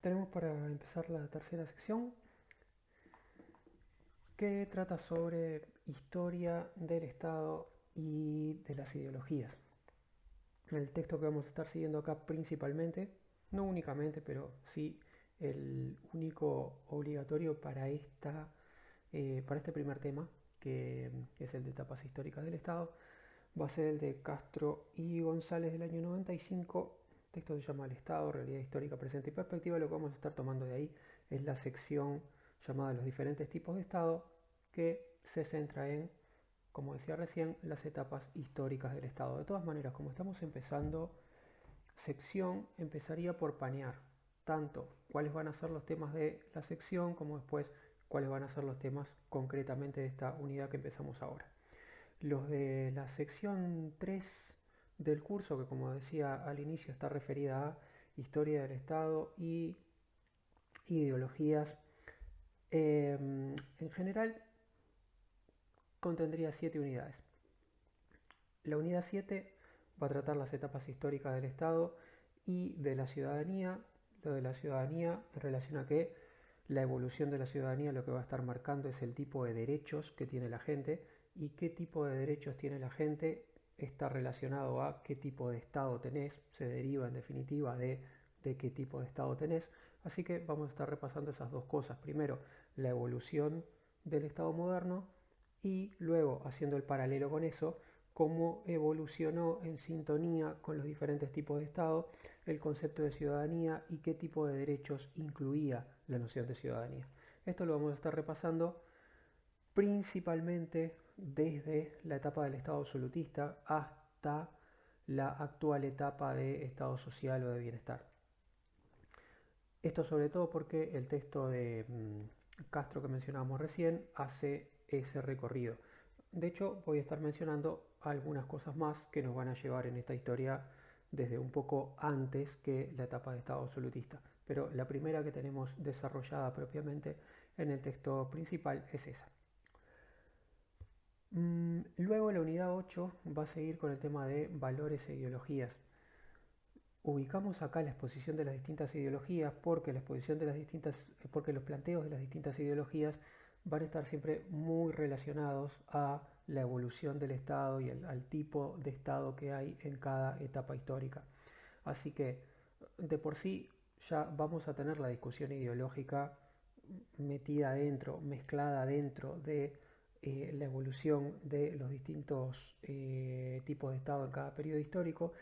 Tenemos para empezar la tercera sección que trata sobre historia del Estado y de las ideologías. El texto que vamos a estar siguiendo acá principalmente, no únicamente, pero sí el único obligatorio para este primer tema, que es el de etapas históricas del Estado, va a ser el de Castro y González del año 95. El texto se llama El Estado, Realidad Histórica, Presente y Perspectiva. Lo que vamos a estar tomando de ahí es la sección llamada Los diferentes tipos de Estado, que se centra en, como decía recién, las etapas históricas del Estado. De todas maneras, como estamos empezando sección, empezaría por panear tanto cuáles van a ser los temas de la sección como después cuáles van a ser los temas concretamente de esta unidad que empezamos ahora. Los de la sección 3 del curso, que como decía al inicio está referida a historia del Estado y ideologías, en general contendría 7 unidades. La unidad 7 va a tratar las etapas históricas del Estado y de la ciudadanía. Lo de la ciudadanía en relación a que la evolución de la ciudadanía lo que va a estar marcando es el tipo de derechos que tiene la gente, y qué tipo de derechos tiene la gente está relacionado a qué tipo de Estado tenés, se deriva en definitiva de qué tipo de Estado tenés. Así que vamos a estar repasando esas dos cosas. Primero, la evolución del Estado moderno, y luego, haciendo el paralelo con eso, cómo evolucionó en sintonía con los diferentes tipos de Estado el concepto de ciudadanía y qué tipo de derechos incluía la noción de ciudadanía. Esto lo vamos a estar repasando principalmente desde la etapa del Estado absolutista hasta la actual etapa de Estado social o de bienestar. Esto sobre todo porque el texto de Castro que mencionábamos recién hace ese recorrido. De hecho, voy a estar mencionando algunas cosas más que nos van a llevar en esta historia desde un poco antes que la etapa de Estado absolutista. Pero la primera que tenemos desarrollada propiamente en el texto principal es esa. Luego la unidad 8 va a seguir con el tema de valores e ideologías. Ubicamos acá la exposición de las distintas ideologías porque porque los planteos de las distintas ideologías van a estar siempre muy relacionados a la evolución del Estado y al tipo de Estado que hay en cada etapa histórica. Así que de por sí ya vamos a tener la discusión ideológica metida dentro, mezclada dentro de la evolución de los distintos tipos de Estado en cada periodo histórico,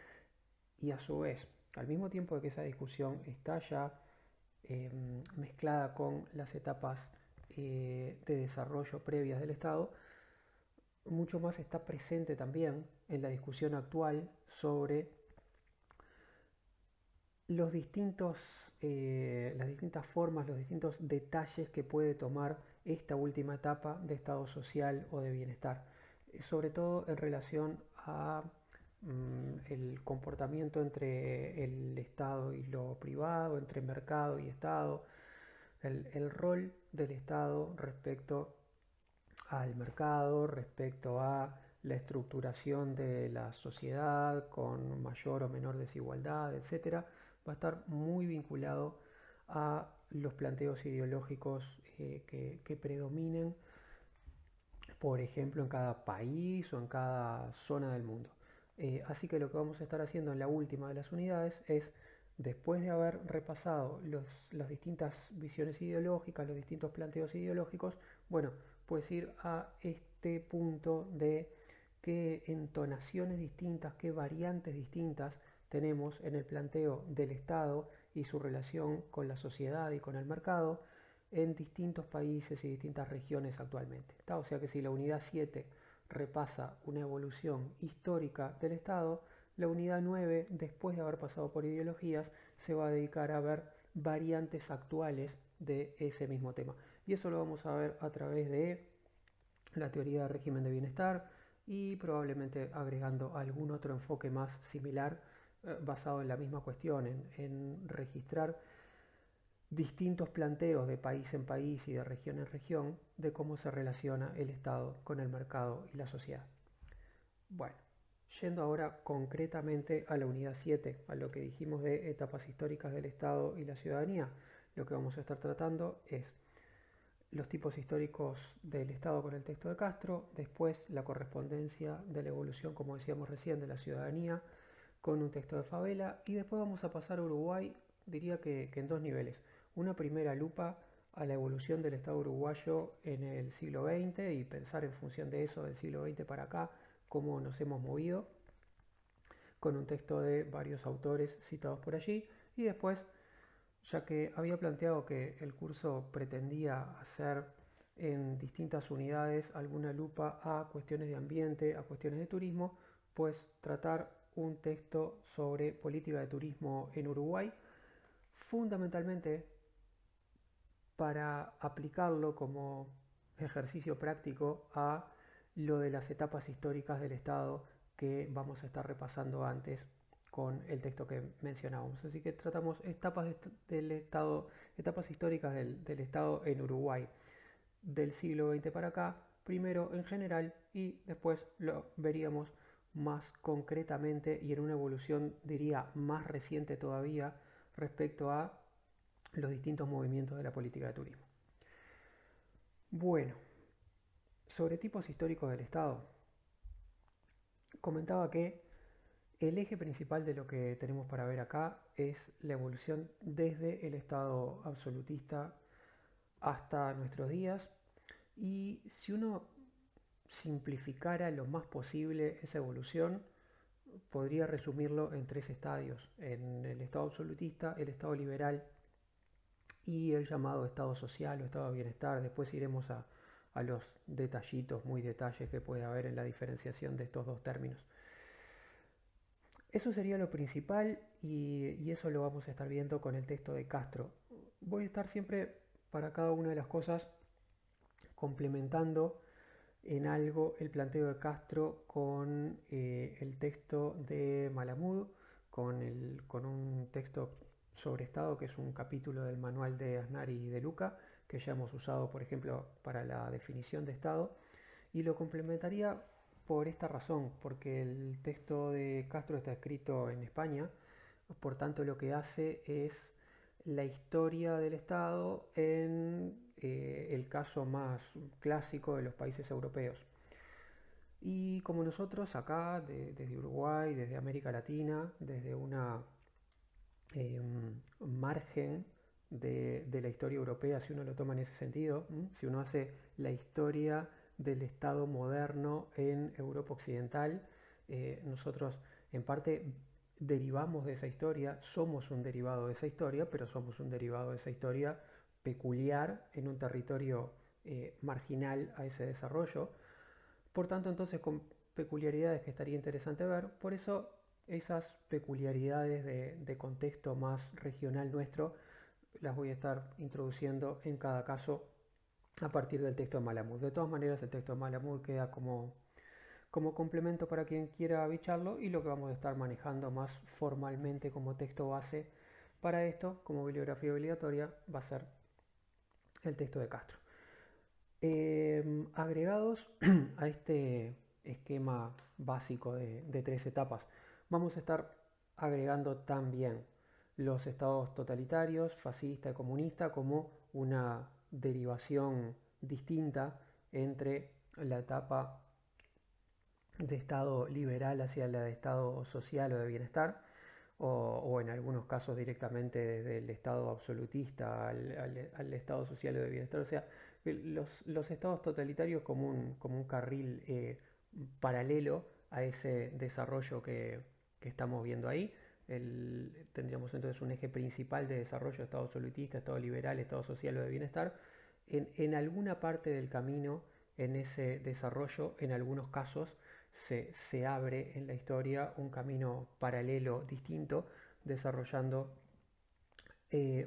y a su vez, al mismo tiempo de que esa discusión está ya mezclada con las etapas de desarrollo previas del Estado, mucho más está presente también en la discusión actual sobre los distintos, las distintas formas, los distintos detalles que puede tomar esta última etapa de estado social o de bienestar, sobre todo en relación a el comportamiento entre el Estado y lo privado, entre mercado y Estado, el rol del Estado respecto al mercado, respecto a la estructuración de la sociedad con mayor o menor desigualdad, etcétera, va a estar muy vinculado a los planteos ideológicos que predominen, por ejemplo, en cada país o en cada zona del mundo. Así que lo que vamos a estar haciendo en la última de las unidades es, después de haber repasado las distintas visiones ideológicas, los distintos planteos ideológicos, bueno, pues ir a este punto de qué entonaciones distintas, qué variantes distintas tenemos en el planteo del Estado y su relación con la sociedad y con el mercado en distintos países y distintas regiones actualmente. O sea que si la unidad 7 repasa una evolución histórica del Estado, la unidad 9, después de haber pasado por ideologías, se va a dedicar a ver variantes actuales de ese mismo tema. Y eso lo vamos a ver a través de la teoría del régimen de bienestar y probablemente agregando algún otro enfoque más similar basado en la misma cuestión, en registrar distintos planteos de país en país y de región en región de cómo se relaciona el Estado con el mercado y la sociedad. Bueno, Yendo ahora concretamente a la unidad 7, a lo que dijimos de etapas históricas del Estado y la ciudadanía, lo que vamos a estar tratando es los tipos históricos del Estado con el texto de Castro, después la correspondencia de la evolución, como decíamos recién, de la ciudadanía con un texto de Favela, y después vamos a pasar a Uruguay, diría que en dos niveles. Una primera lupa a la evolución del Estado uruguayo en el siglo XX y pensar en función de eso del siglo XX para acá, cómo nos hemos movido, con un texto de varios autores citados por allí, y después, ya que había planteado que el curso pretendía hacer en distintas unidades alguna lupa a cuestiones de ambiente, a cuestiones de turismo, pues tratar un texto sobre política de turismo en Uruguay, fundamentalmente para aplicarlo como ejercicio práctico a lo de las etapas históricas del Estado que vamos a estar repasando antes con el texto que mencionábamos. Así que tratamos del Estado, etapas históricas del Estado en Uruguay del siglo XX para acá, primero en general y después lo veríamos más concretamente y en una evolución, diría, más reciente todavía respecto a los distintos movimientos de la política de turismo. Bueno, sobre tipos históricos del Estado, comentaba que el eje principal de lo que tenemos para ver acá es la evolución desde el Estado absolutista hasta nuestros días, y si uno simplificara lo más posible esa evolución, podría resumirlo en tres estadios: en el Estado absolutista, el Estado liberal y el llamado Estado social o Estado de bienestar. Después iremos a los detallitos, muy detalles que puede haber en la diferenciación de estos dos términos. Eso sería lo principal y eso lo vamos a estar viendo con el texto de Castro. Voy a estar siempre para cada una de las cosas complementando en algo el planteo de Castro con el texto de Malamud, con un texto sobre Estado que es un capítulo del manual de Aznar y de Luca, que ya hemos usado, por ejemplo, para la definición de Estado, y lo complementaría por esta razón, porque el texto de Castro está escrito en España, por tanto lo que hace es la historia del Estado en el caso más clásico de los países europeos. Y como nosotros acá, desde Uruguay, desde América Latina, desde una margen de la historia europea, si uno lo toma en ese sentido, si uno hace la historia del Estado moderno en Europa Occidental, nosotros en parte derivamos de esa historia, somos un derivado de esa historia, pero somos un derivado de esa historia peculiar en un territorio marginal a ese desarrollo. Por tanto, entonces, con peculiaridades que estaría interesante ver, por eso esas peculiaridades de contexto más regional nuestro las voy a estar introduciendo en cada caso a partir del texto de Malamud. De todas maneras, el texto de Malamud queda como complemento para quien quiera bicharlo, y lo que vamos a estar manejando más formalmente como texto base para esto, como bibliografía obligatoria, va a ser el texto de Castro. Agregados a este esquema básico de tres etapas, vamos a estar agregando también los estados totalitarios, fascista y comunista, como una derivación distinta entre la etapa de estado liberal hacia la de estado social o de bienestar, o en algunos casos directamente desde el estado absolutista al estado social o de bienestar. O sea, los estados totalitarios como un carril paralelo a ese desarrollo que estamos viendo ahí. Tendríamos entonces un eje principal de desarrollo: estado absolutista, estado liberal, estado social o de bienestar. En alguna parte del camino, en ese desarrollo, en algunos casos, se abre en la historia un camino paralelo distinto, desarrollando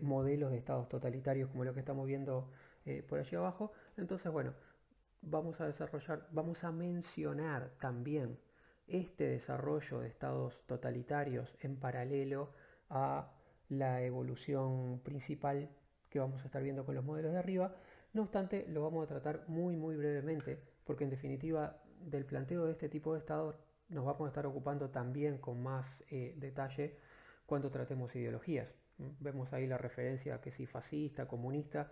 modelos de estados totalitarios como lo que estamos viendo por allí abajo. Entonces, bueno, vamos a mencionar también este desarrollo de estados totalitarios en paralelo a la evolución principal que vamos a estar viendo con los modelos de arriba. No obstante, lo vamos a tratar muy brevemente, porque en definitiva del planteo de este tipo de estados nos vamos a estar ocupando también con más detalle cuando tratemos ideologías. Vemos ahí la referencia que si fascista, comunista,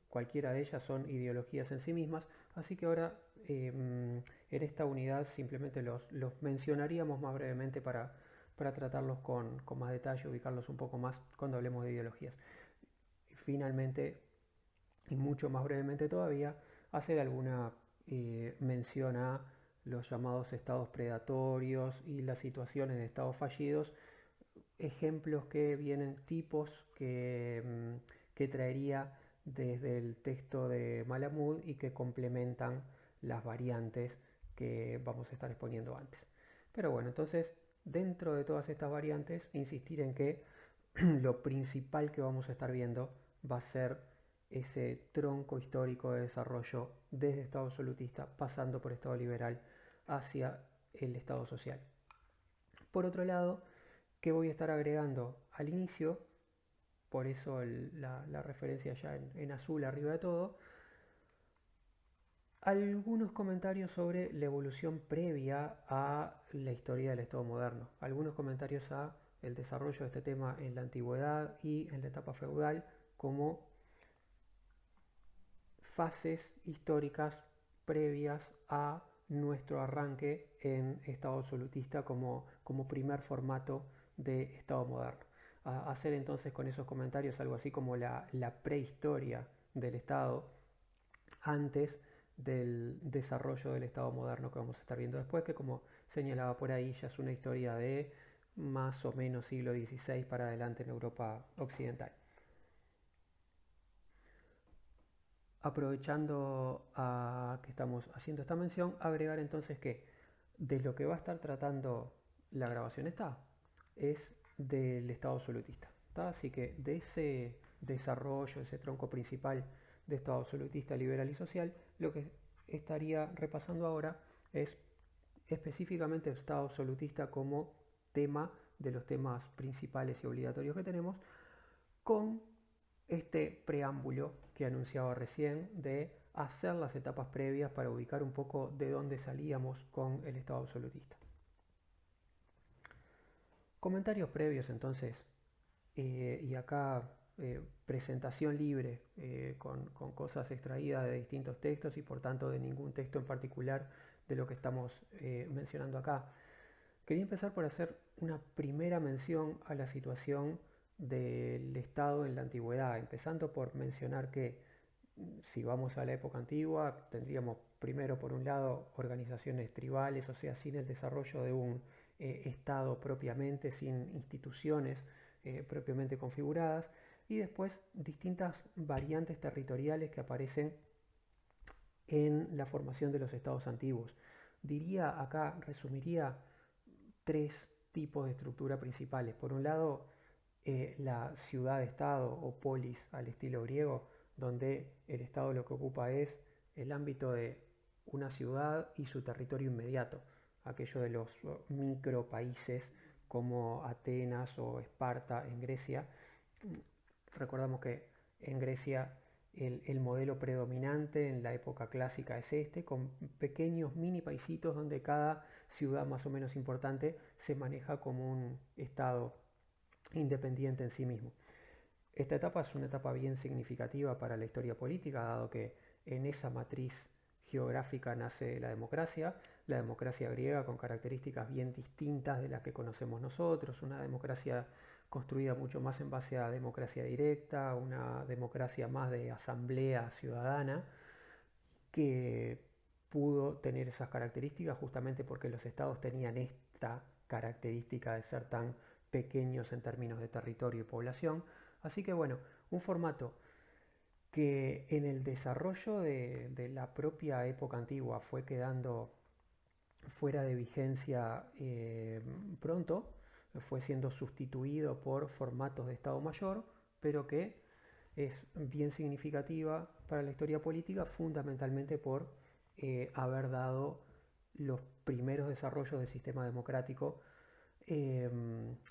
cualquiera de ellas son ideologías en sí mismas, así que ahora en esta unidad simplemente los mencionaríamos más brevemente para tratarlos con más detalle, ubicarlos un poco más cuando hablemos de ideologías. Y finalmente, y mucho más brevemente todavía, hacer alguna mención a los llamados estados predatorios y las situaciones de estados fallidos, ejemplos que vienen, tipos que traería desde el texto de Malamud y que complementan las variantes que vamos a estar exponiendo antes. Pero bueno, entonces dentro de todas estas variantes, insistir en que lo principal que vamos a estar viendo va a ser ese tronco histórico de desarrollo desde Estado absolutista, pasando por Estado liberal, hacia el Estado social. Por otro lado, ¿qué voy a estar agregando al inicio? Por eso la referencia ya en azul arriba de todo. Algunos comentarios sobre la evolución previa a la historia del Estado moderno. Algunos comentarios a el desarrollo de este tema en la antigüedad y en la etapa feudal como fases históricas previas a nuestro arranque en Estado absolutista como primer formato de Estado moderno. Hacer entonces con esos comentarios algo así como la prehistoria del Estado antes del desarrollo del Estado moderno que vamos a estar viendo después, que como señalaba por ahí ya es una historia de más o menos siglo XVI para adelante en Europa occidental. Aprovechando que estamos haciendo esta mención, agregar entonces que de lo que va a estar tratando la grabación esta es del Estado absolutista, ¿tá? Así que de ese desarrollo, ese tronco principal de Estado absolutista, liberal y social, lo que estaría repasando ahora es específicamente el Estado absolutista como tema de los temas principales y obligatorios que tenemos, con este preámbulo que anunciaba recién de hacer las etapas previas para ubicar un poco de dónde salíamos con el Estado absolutista. Comentarios previos entonces, y acá presentación libre con cosas extraídas de distintos textos y por tanto de ningún texto en particular de lo que estamos mencionando acá. Quería empezar por hacer una primera mención a la situación del Estado en la antigüedad, empezando por mencionar que si vamos a la época antigua, tendríamos primero por un lado organizaciones tribales, o sea, sin el desarrollo de un Estado propiamente, sin instituciones propiamente configuradas, y después distintas variantes territoriales que aparecen en la formación de los estados antiguos. Diría acá, resumiría tres tipos de estructura principales. Por un lado, la ciudad-estado o polis al estilo griego, donde el Estado lo que ocupa es el ámbito de una ciudad y su territorio inmediato, aquello de los micropaíses como Atenas o Esparta en Grecia. Recordamos que en Grecia el modelo predominante en la época clásica es este, con pequeños mini paisitos donde cada ciudad más o menos importante se maneja como un estado independiente en sí mismo. Esta etapa es una etapa bien significativa para la historia política, dado que en esa matriz geográfica nace la democracia griega con características bien distintas de las que conocemos nosotros, una democracia construida mucho más en base a democracia directa, una democracia más de asamblea ciudadana, que pudo tener esas características justamente porque los estados tenían esta característica de ser tan pequeños en términos de territorio y población. Así que bueno, un formato que en el desarrollo de la propia época antigua fue quedando fuera de vigencia pronto, fue siendo sustituido por formatos de Estado Mayor, pero que es bien significativa para la historia política, fundamentalmente por haber dado los primeros desarrollos del sistema democrático,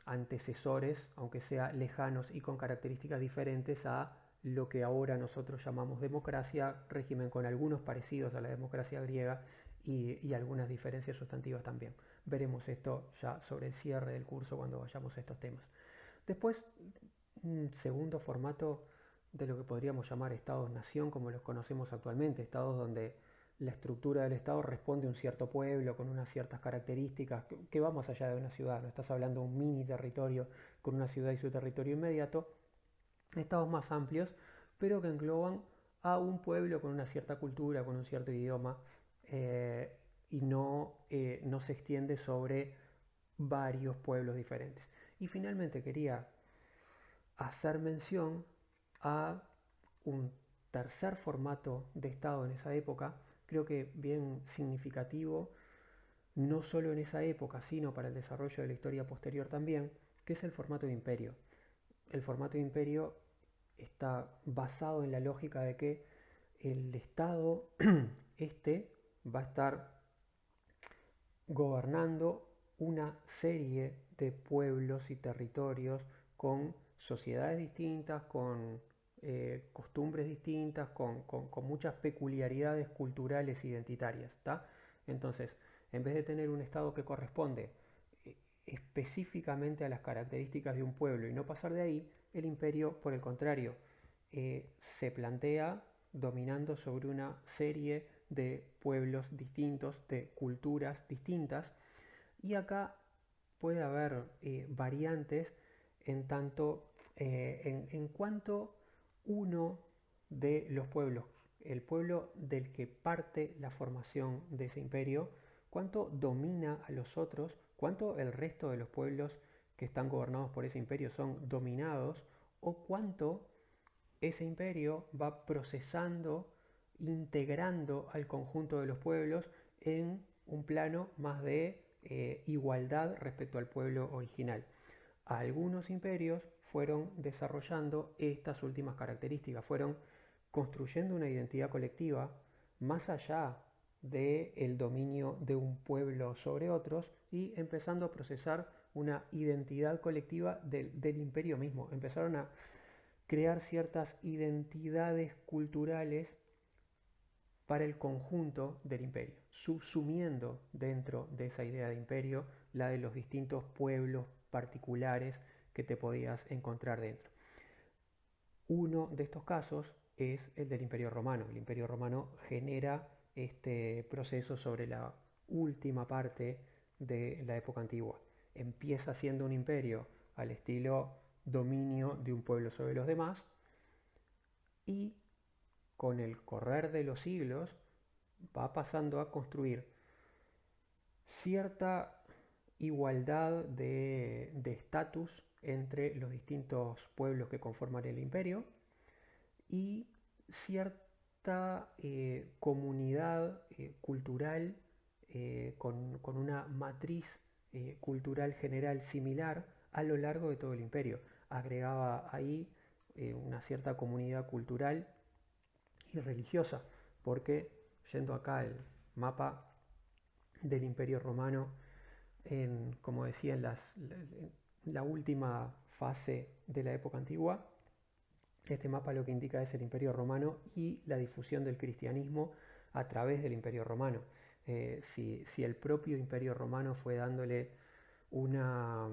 antecesores, aunque sea lejanos y con características diferentes a lo que ahora nosotros llamamos democracia, régimen con algunos parecidos a la democracia griega y algunas diferencias sustantivas también. veremos esto ya sobre el cierre del curso cuando vayamos a estos temas. Después, un segundo formato de lo que podríamos llamar estados-nación como los conocemos actualmente, estados donde la estructura del estado responde a un cierto pueblo con unas ciertas características que va más allá de una ciudad, no estás hablando de un mini territorio con una ciudad y su territorio inmediato, estados más amplios, pero que engloban a un pueblo con una cierta cultura, con un cierto idioma, y no se extiende sobre varios pueblos diferentes. Y finalmente quería hacer mención a un tercer formato de Estado en esa época, creo que bien significativo, no solo en esa época, sino para el desarrollo de la historia posterior también, que es el formato de imperio. El formato de imperio está basado en la lógica de que el Estado este va a estar gobernando una serie de pueblos y territorios con sociedades distintas, con costumbres distintas, con muchas peculiaridades culturales e identitarias. ¿Tá? Entonces, en vez de tener un Estado que corresponde específicamente a las características de un pueblo y no pasar de ahí, el imperio, por el contrario, se plantea dominando sobre una serie de pueblos distintos, de culturas distintas, y acá puede haber variantes en tanto en cuanto uno de los pueblos, el pueblo del que parte la formación de ese imperio, cuánto domina a los otros, cuánto el resto de los pueblos que están gobernados por ese imperio son dominados, o cuánto ese imperio va procesando, integrando al conjunto de los pueblos en un plano más de igualdad respecto al pueblo original. Algunos imperios fueron desarrollando estas últimas características, fueron construyendo una identidad colectiva más allá del dominio de un pueblo sobre otros y empezando a procesar una identidad colectiva del imperio mismo. Empezaron a crear ciertas identidades culturales para el conjunto del imperio, subsumiendo dentro de esa idea de imperio la de los distintos pueblos particulares que te podías encontrar dentro. Uno de estos casos es el del Imperio Romano. El Imperio Romano genera este proceso sobre la última parte de la época antigua. Empieza siendo un imperio al estilo dominio de un pueblo sobre los demás y con el correr de los siglos va pasando a construir cierta igualdad de estatus entre los distintos pueblos que conforman el imperio y cierta comunidad cultural con una matriz cultural general similar a lo largo de todo el imperio. Agregaba ahí una cierta comunidad cultural y religiosa, porque yendo acá al mapa del Imperio Romano, como decía, la última fase de la época antigua, este mapa lo que indica es el Imperio Romano y la difusión del cristianismo a través del Imperio Romano. Si el propio Imperio Romano fue dándole una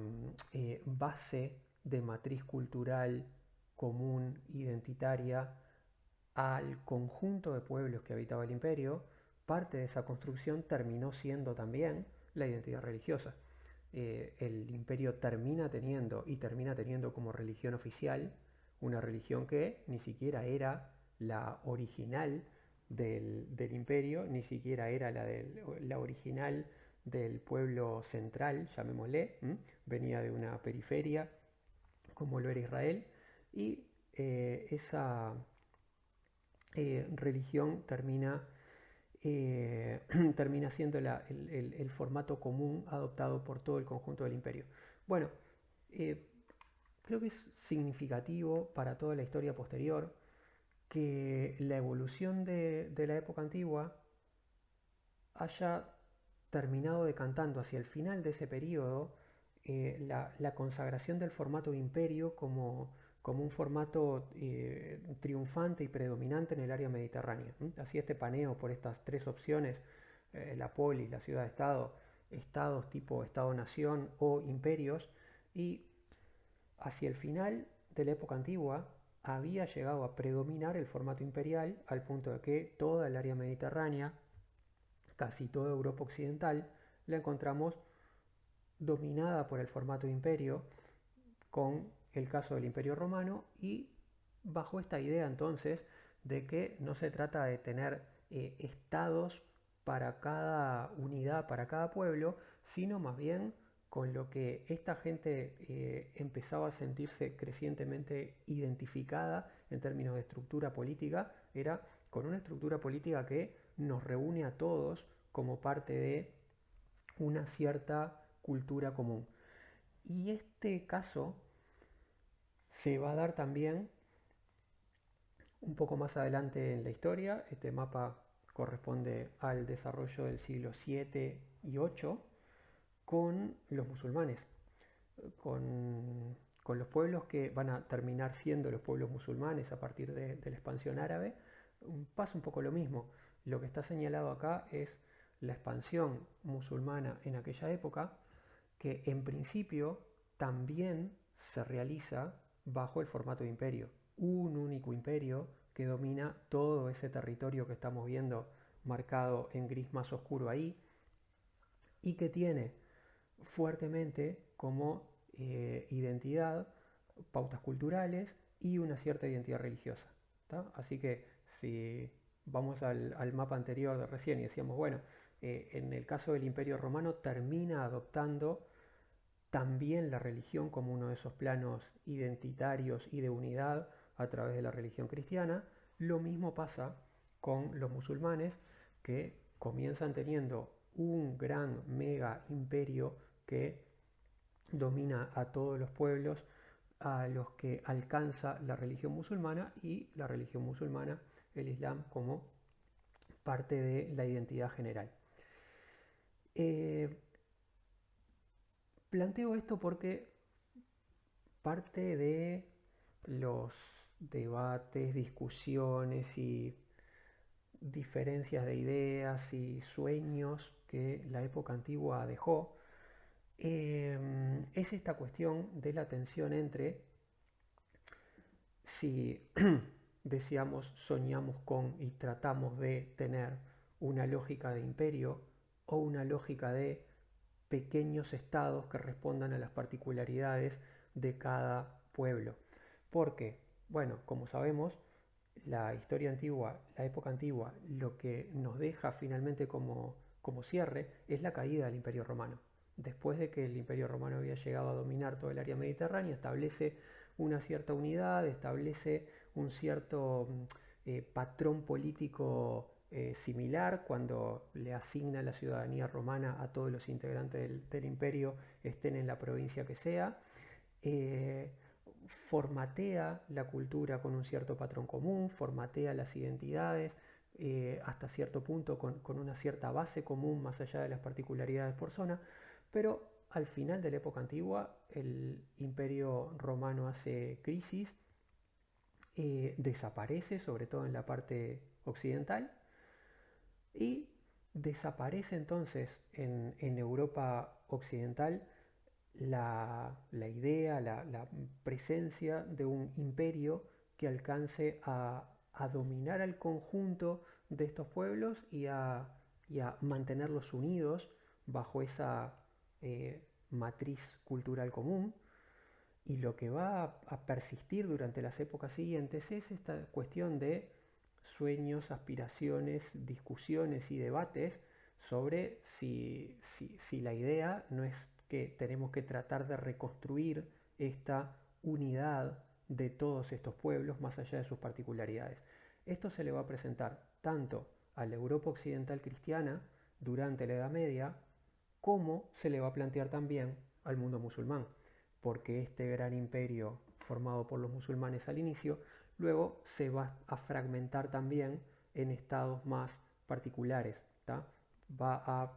base de matriz cultural común, identitaria, al conjunto de pueblos que habitaba el imperio, parte de esa construcción terminó siendo también la identidad religiosa. El imperio termina teniendo como religión oficial una religión que ni siquiera era la original del imperio, ni siquiera era la original del pueblo central, llamémosle, venía de una periferia como lo era Israel, y esa religión termina siendo el formato común adoptado por todo el conjunto del imperio. Bueno, creo que es significativo para toda la historia posterior que la evolución de la época antigua haya terminado decantando hacia el final de ese periodo la consagración del formato imperio como un formato triunfante y predominante en el área mediterránea. Así este paneo por estas tres opciones, la polis, la ciudad-estado estados tipo Estado-nación o imperios, y hacia el final de la época antigua había llegado a predominar el formato imperial al punto de que toda el área mediterránea, casi toda Europa occidental, la encontramos dominada por el formato de imperio, con el caso del Imperio Romano, y bajo esta idea entonces de que no se trata de tener estados para cada unidad, para cada pueblo, sino más bien con lo que esta gente empezaba a sentirse crecientemente identificada en términos de estructura política, era con una estructura política que nos reúne a todos como parte de una cierta cultura común. Y este caso se va a dar también un poco más adelante en la historia. Este mapa corresponde al desarrollo del siglo 7 y 8 con los musulmanes, con los pueblos que van a terminar siendo los pueblos musulmanes a partir de la expansión árabe. Pasa un poco lo mismo. Lo que está señalado acá es la expansión musulmana en aquella época, que en principio también se realiza bajo el formato de imperio. Un único imperio que domina todo ese territorio que estamos viendo marcado en gris más oscuro ahí, y que tiene fuertemente como identidad pautas culturales y una cierta identidad religiosa. ¿Tá? Así que si vamos al mapa anterior de recién y decíamos, bueno, en el caso del Imperio Romano termina adoptando también la religión como uno de esos planos identitarios y de unidad a través de la religión cristiana. Lo mismo pasa con los musulmanes, que comienzan teniendo un gran mega imperio que domina a todos los pueblos a los que alcanza la religión musulmana, y la religión musulmana, el Islam, como parte de la identidad general. Planteo esto porque parte de los debates, discusiones y diferencias de ideas y sueños que la época antigua dejó, es esta cuestión de la tensión entre si deseamos, soñamos con y tratamos de tener una lógica de imperio o una lógica de pequeños estados que respondan a las particularidades de cada pueblo. Porque, bueno, como sabemos, la historia antigua, la época antigua, lo que nos deja finalmente como cierre es la caída del Imperio Romano. Después de que el Imperio Romano había llegado a dominar todo el área mediterránea, establece una cierta unidad, establece un cierto patrón político similar cuando le asigna la ciudadanía romana a todos los integrantes del imperio, estén en la provincia que sea. Formatea la cultura con un cierto patrón común, formatea las identidades hasta cierto punto con una cierta base común más allá de las particularidades por zona, pero al final de la época antigua el imperio romano hace crisis, desaparece sobre todo en la parte occidental, y desaparece entonces en Europa occidental la idea, la presencia de un imperio que alcance a dominar al conjunto de estos pueblos y a mantenerlos unidos bajo esa matriz cultural común. Y lo que va a persistir durante las épocas siguientes es esta cuestión de sueños, aspiraciones, discusiones y debates sobre si la idea no es que tenemos que tratar de reconstruir esta unidad de todos estos pueblos más allá de sus particularidades. Esto se le va a presentar tanto a la Europa occidental cristiana durante la Edad Media, como se le va a plantear también al mundo musulmán, porque este gran imperio formado por los musulmanes al inicio, luego se va a fragmentar también en estados más particulares, ¿tá? Va a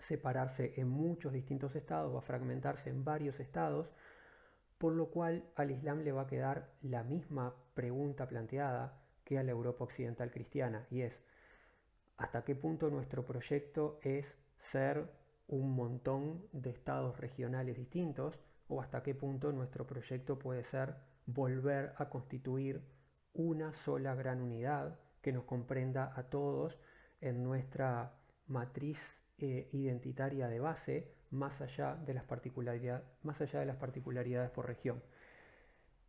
separarse en muchos distintos estados, va a fragmentarse en varios estados, por lo cual al Islam le va a quedar la misma pregunta planteada que a la Europa occidental cristiana, y es: ¿hasta qué punto nuestro proyecto es ser un montón de estados regionales distintos, o hasta qué punto nuestro proyecto puede ser volver a constituir una sola gran unidad que nos comprenda a todos en nuestra matriz identitaria de base, más allá de las particularidades por región.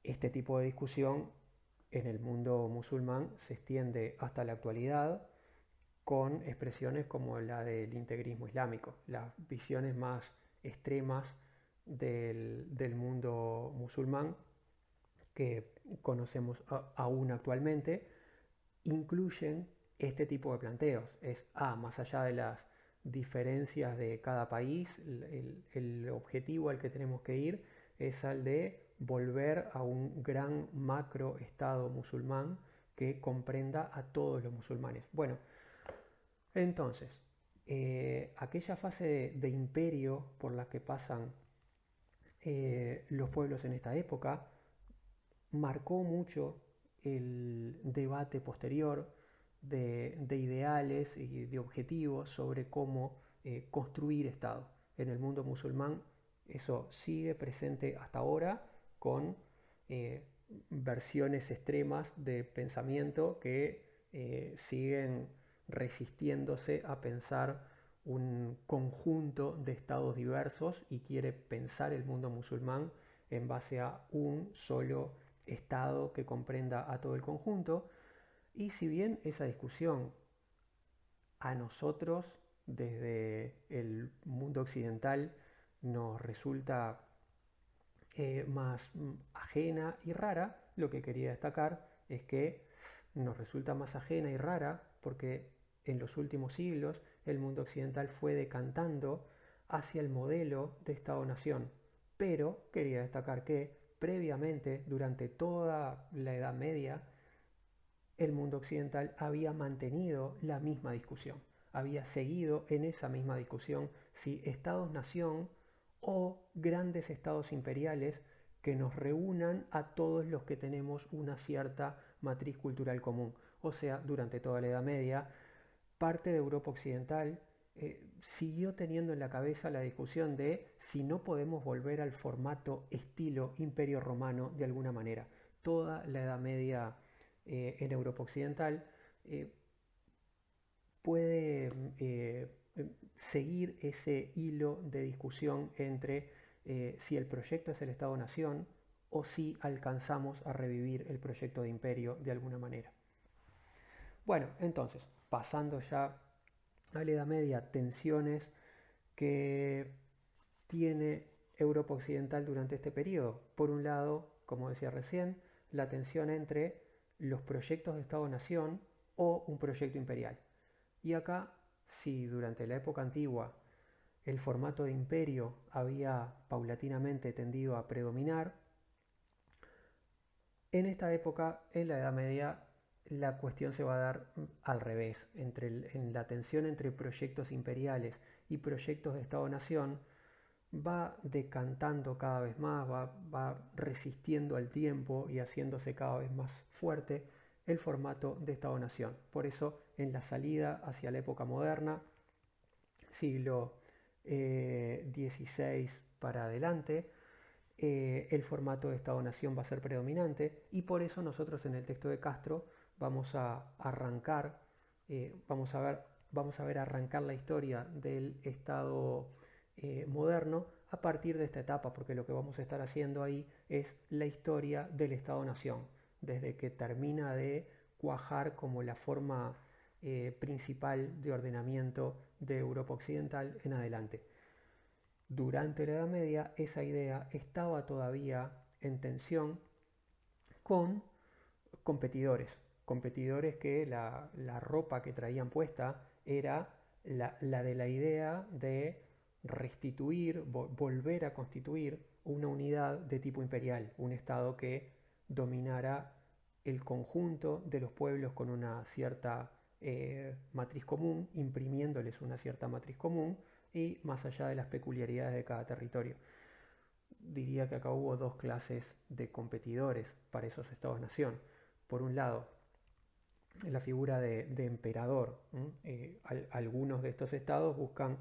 Este tipo de discusión en el mundo musulmán se extiende hasta la actualidad con expresiones como la del integrismo islámico, las visiones más extremas del mundo musulmán que conocemos aún actualmente, incluyen este tipo de planteos. Más allá de las diferencias de cada país, el objetivo al que tenemos que ir es al de volver a un gran macro estado musulmán que comprenda a todos los musulmanes. Bueno, entonces, aquella fase de imperio por la que pasan los pueblos en esta época marcó mucho el debate posterior de ideales y de objetivos sobre cómo construir Estado. En el mundo musulmán eso sigue presente hasta ahora con eh, versiones extremas de pensamiento que siguen resistiéndose a pensar un conjunto de estados diversos y quiere pensar el mundo musulmán en base a un solo estado que comprenda a todo el conjunto. Y si bien esa discusión a nosotros desde el mundo occidental nos resulta más ajena y rara, lo que quería destacar es que nos resulta más ajena y rara porque en los últimos siglos el mundo occidental fue decantando hacia el modelo de Estado-Nación. Pero quería destacar que previamente, durante toda la Edad Media, el mundo occidental había mantenido la misma discusión, había seguido en esa misma discusión si estados-nación o grandes estados imperiales que nos reúnan a todos los que tenemos una cierta matriz cultural común. O sea, durante toda la Edad Media, parte de Europa Occidental siguió teniendo en la cabeza la discusión de si no podemos volver al formato estilo Imperio Romano de alguna manera. Toda la Edad Media en Europa Occidental eh, puede seguir ese hilo de discusión entre si el proyecto es el Estado-Nación o si alcanzamos a revivir el proyecto de imperio de alguna manera. Bueno, entonces, pasando ya a la Edad Media, tensiones que tiene Europa Occidental durante este periodo. Por un lado, como decía recién, la tensión entre los proyectos de Estado-Nación o un proyecto imperial. Y acá, si durante la época antigua el formato de imperio había paulatinamente tendido a predominar, en esta época, en la Edad Media, la cuestión se va a dar al revés. En la tensión entre proyectos imperiales y proyectos de Estado-Nación va decantando cada vez más, va resistiendo al tiempo y haciéndose cada vez más fuerte el formato de Estado-Nación. Por eso, en la salida hacia la época moderna, siglo XVI para adelante, el formato de Estado-Nación va a ser predominante y por eso nosotros en el texto de Castro vamos a arrancar, vamos a ver arrancar la historia del Estado moderno a partir de esta etapa, porque lo que vamos a estar haciendo ahí es la historia del Estado-Nación, desde que termina de cuajar como la forma principal de ordenamiento de Europa Occidental en adelante. Durante la Edad Media esa idea estaba todavía en tensión con competidores, competidores que la ropa que traían puesta era la de la idea de restituir, volver a constituir una unidad de tipo imperial, un estado que dominara el conjunto de los pueblos con una cierta matriz común, imprimiéndoles una cierta matriz común y más allá de las peculiaridades de cada territorio. Diría que acá hubo dos clases de competidores para esos estados-nación. Por un lado, la figura de emperador. Algunos de estos estados buscan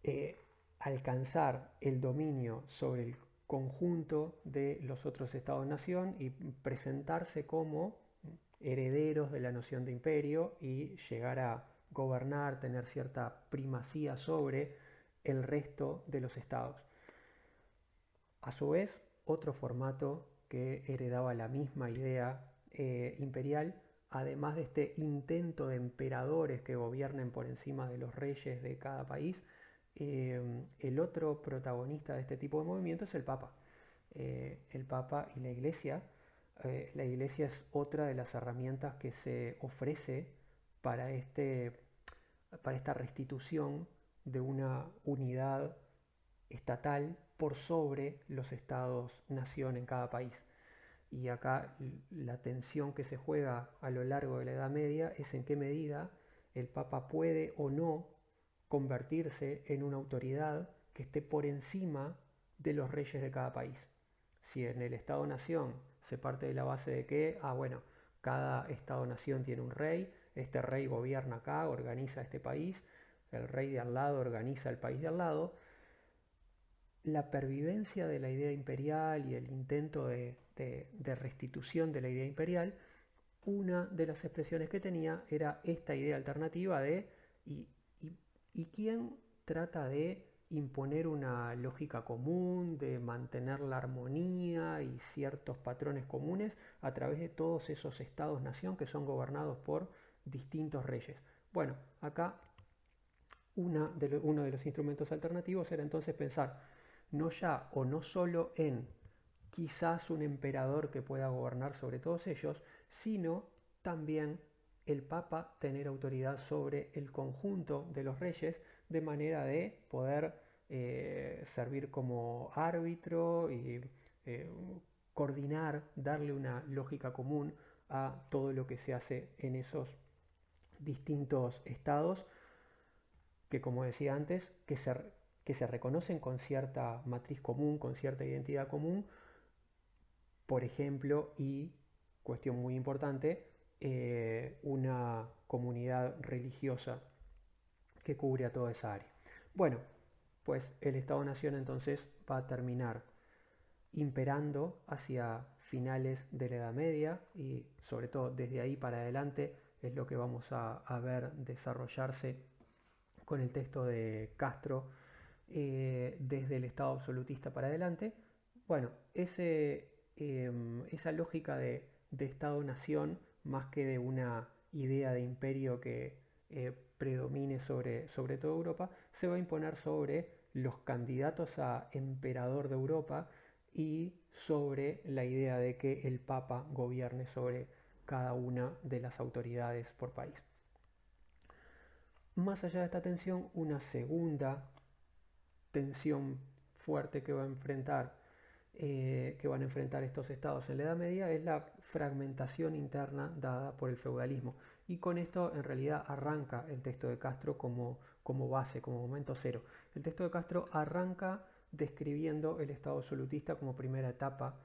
eh, alcanzar el dominio sobre el conjunto de los otros estados-nación y presentarse como herederos de la noción de imperio y llegar a gobernar, tener cierta primacía sobre el resto de los estados. A su vez, otro formato que heredaba la misma idea imperial, además de este intento de emperadores que gobiernen por encima de los reyes de cada país, el otro protagonista de este tipo de movimiento es el Papa. El Papa y la Iglesia. La Iglesia es otra de las herramientas que se ofrece para, para esta restitución de una unidad estatal por sobre los estados-nación en cada país. Y acá la tensión que se juega a lo largo de la Edad Media es en qué medida el Papa puede o no convertirse en una autoridad que esté por encima de los reyes de cada país. Si en el Estado-Nación se parte de la base de que, bueno, cada Estado-Nación tiene un rey, este rey gobierna acá, organiza este país, el rey de al lado organiza el país de al lado, la pervivencia de la idea imperial y el intento de restitución de la idea imperial, una de las expresiones que tenía era esta idea alternativa de ¿y, y quién trata de imponer una lógica común, de mantener la armonía y ciertos patrones comunes a través de todos esos estados-nación que son gobernados por distintos reyes? Bueno, acá uno de los instrumentos alternativos era entonces pensar no ya o no solo en quizás un emperador que pueda gobernar sobre todos ellos, sino también el Papa tener autoridad sobre el conjunto de los reyes de manera de poder servir como árbitro y eh, coordinar, darle una lógica común a todo lo que se hace en esos distintos estados que, como decía antes, que se reconocen con cierta matriz común, con cierta identidad común, por ejemplo, y cuestión muy importante, una comunidad religiosa que cubre a toda esa área. Bueno, pues el Estado-Nación entonces va a terminar imperando hacia finales de la Edad Media y sobre todo desde ahí para adelante es lo que vamos a ver desarrollarse con el texto de Castro desde el Estado absolutista para adelante. Bueno, esa lógica de Estado-nación, más que de una idea de imperio que predomine sobre toda Europa, se va a imponer sobre los candidatos a emperador de Europa y sobre la idea de que el Papa gobierne sobre cada una de las autoridades por país. Más allá de esta tensión, una segunda tensión fuerte que van a enfrentar estos estados en la Edad Media es la fragmentación interna dada por el feudalismo. Y con esto en realidad arranca el texto de Castro como base, como momento cero. El texto de Castro arranca describiendo el Estado absolutista como primera etapa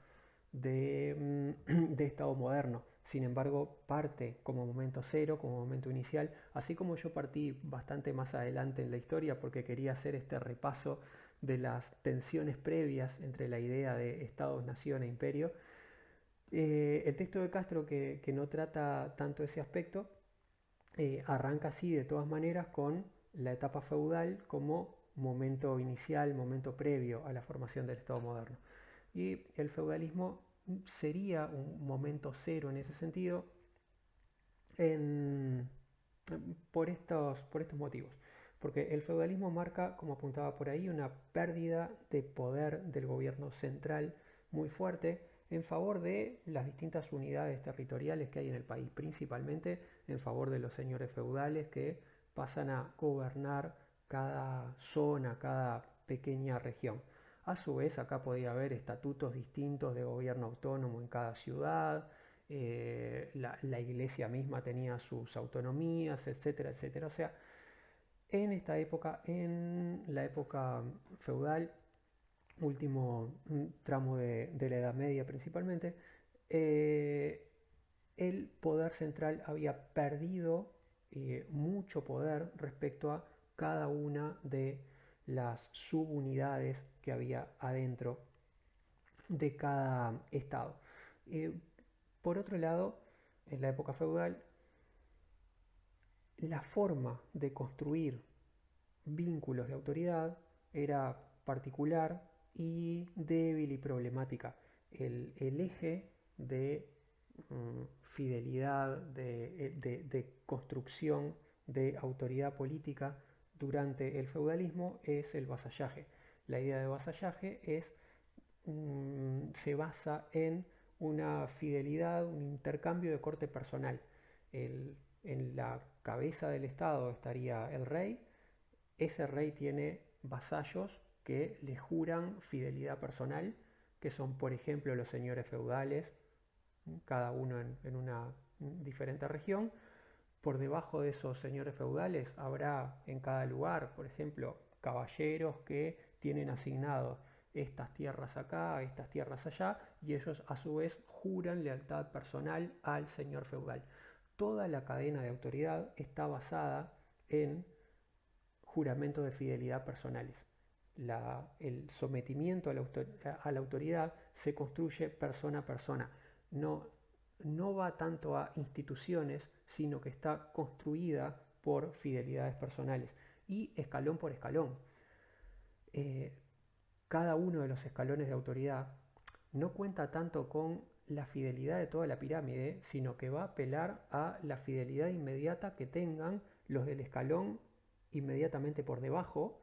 de Estado moderno. Sin embargo, parte como momento cero, como momento inicial, así como yo partí bastante más adelante en la historia porque quería hacer este repaso de las tensiones previas entre la idea de Estados, nación e imperio. El texto de Castro, que no trata tanto ese aspecto, arranca así de todas maneras con la etapa feudal como momento inicial, momento previo a la formación del Estado moderno. Y el feudalismo sería un momento cero en ese sentido en, por estos motivos. Porque el feudalismo marca, como apuntaba por ahí, una pérdida de poder del gobierno central muy fuerte en favor de las distintas unidades territoriales que hay en el país, principalmente en favor de los señores feudales que pasan a gobernar cada zona, cada pequeña región. A su vez, acá podía haber estatutos distintos de gobierno autónomo en cada ciudad, la iglesia misma tenía sus autonomías, etcétera, etcétera. O sea, en esta época, en la época feudal, último tramo de la Edad Media principalmente, eh, el poder central había perdido mucho poder respecto a cada una de las subunidades que había adentro de cada estado. Eh, por otro lado, en la época feudal, la forma de construir vínculos de autoridad era particular y débil y problemática. El eje de fidelidad, de construcción de autoridad política durante el feudalismo es el vasallaje. La idea de vasallaje se basa en una fidelidad, un intercambio de corte personal. En la cabeza del Estado estaría el rey. Ese rey tiene vasallos que le juran fidelidad personal, que son, por ejemplo, los señores feudales, cada uno en una diferente región. Por debajo de esos señores feudales habrá en cada lugar, por ejemplo, caballeros que tienen asignados estas tierras acá, estas tierras allá, y ellos a su vez juran lealtad personal al señor feudal. Toda la cadena de autoridad está basada en juramentos de fidelidad personales. El sometimiento a la autoridad se construye persona a persona. No, no va tanto a instituciones, sino que está construida por fidelidades personales y escalón por escalón. Eh, Cada uno de los escalones de autoridad no cuenta tanto con la fidelidad de toda la pirámide, sino que va a apelar a la fidelidad inmediata que tengan los del escalón inmediatamente por debajo,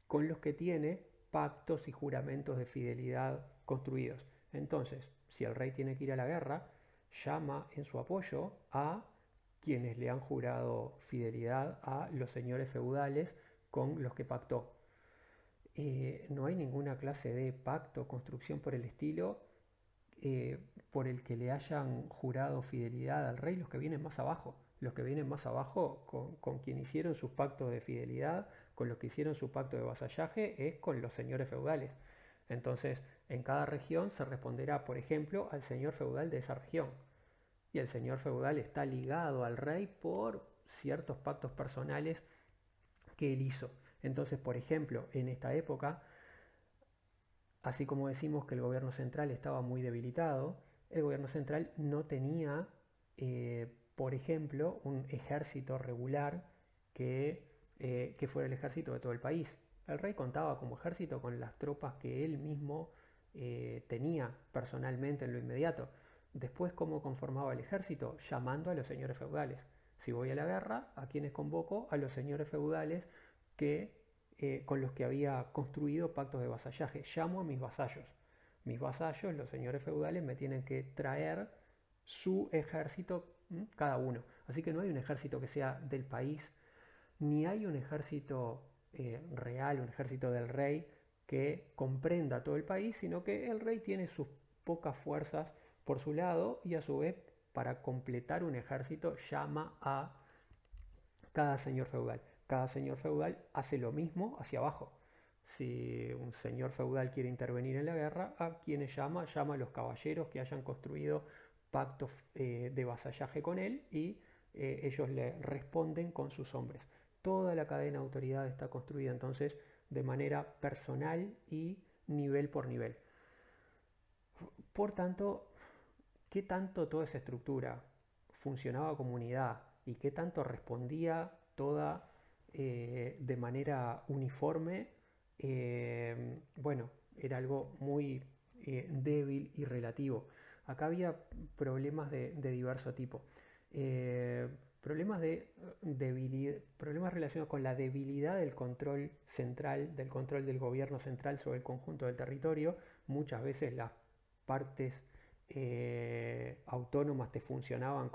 con los que tiene pactos y juramentos de fidelidad construidos. Entonces, si el rey tiene que ir a la guerra, llama en su apoyo a quienes le han jurado fidelidad a los señores feudales con los que pactó. No hay ninguna clase de pacto, construcción por el estilo, por el que le hayan jurado fidelidad al rey los que vienen más abajo. Los que vienen más abajo, con quien hicieron sus pactos de fidelidad, con los que hicieron su pacto de vasallaje, es con los señores feudales. Entonces, en cada región se responderá, por ejemplo, al señor feudal de esa región. Y el señor feudal está ligado al rey por ciertos pactos personales que él hizo. Entonces, por ejemplo, en esta época, así como decimos que el gobierno central estaba muy debilitado, el gobierno central no tenía, por ejemplo, un ejército regular que fuera el ejército de todo el país. El rey contaba como ejército con las tropas que él mismo tenía personalmente en lo inmediato. Después, ¿cómo conformaba el ejército? Llamando a los señores feudales. Si voy a la guerra, ¿a quiénes convoco? A los señores feudales con los que había construido pactos de vasallaje. Llamo a mis vasallos. Mis vasallos, los señores feudales, me tienen que traer su ejército cada uno. Así que no hay un ejército que sea del país, ni hay un ejército real, un ejército del rey que comprenda todo el país, sino que el rey tiene sus pocas fuerzas por su lado y a su vez para completar un ejército llama a cada señor feudal. Cada señor feudal hace lo mismo hacia abajo. Si un señor feudal quiere intervenir en la guerra, ¿a quienes llama? Llama a los caballeros que hayan construido pactos de vasallaje con él y ellos le responden con sus hombres. Toda la cadena de autoridad está construida entonces de manera personal y nivel por nivel. Por tanto, ¿qué tanto toda esa estructura funcionaba como unidad y qué tanto respondía toda de manera uniforme? Bueno, era algo muy débil y relativo. Acá había problemas de diverso tipo. Problemas problemas relacionados con la debilidad del control central, del control del gobierno central sobre el conjunto del territorio. Muchas veces las partes autónomas te funcionaban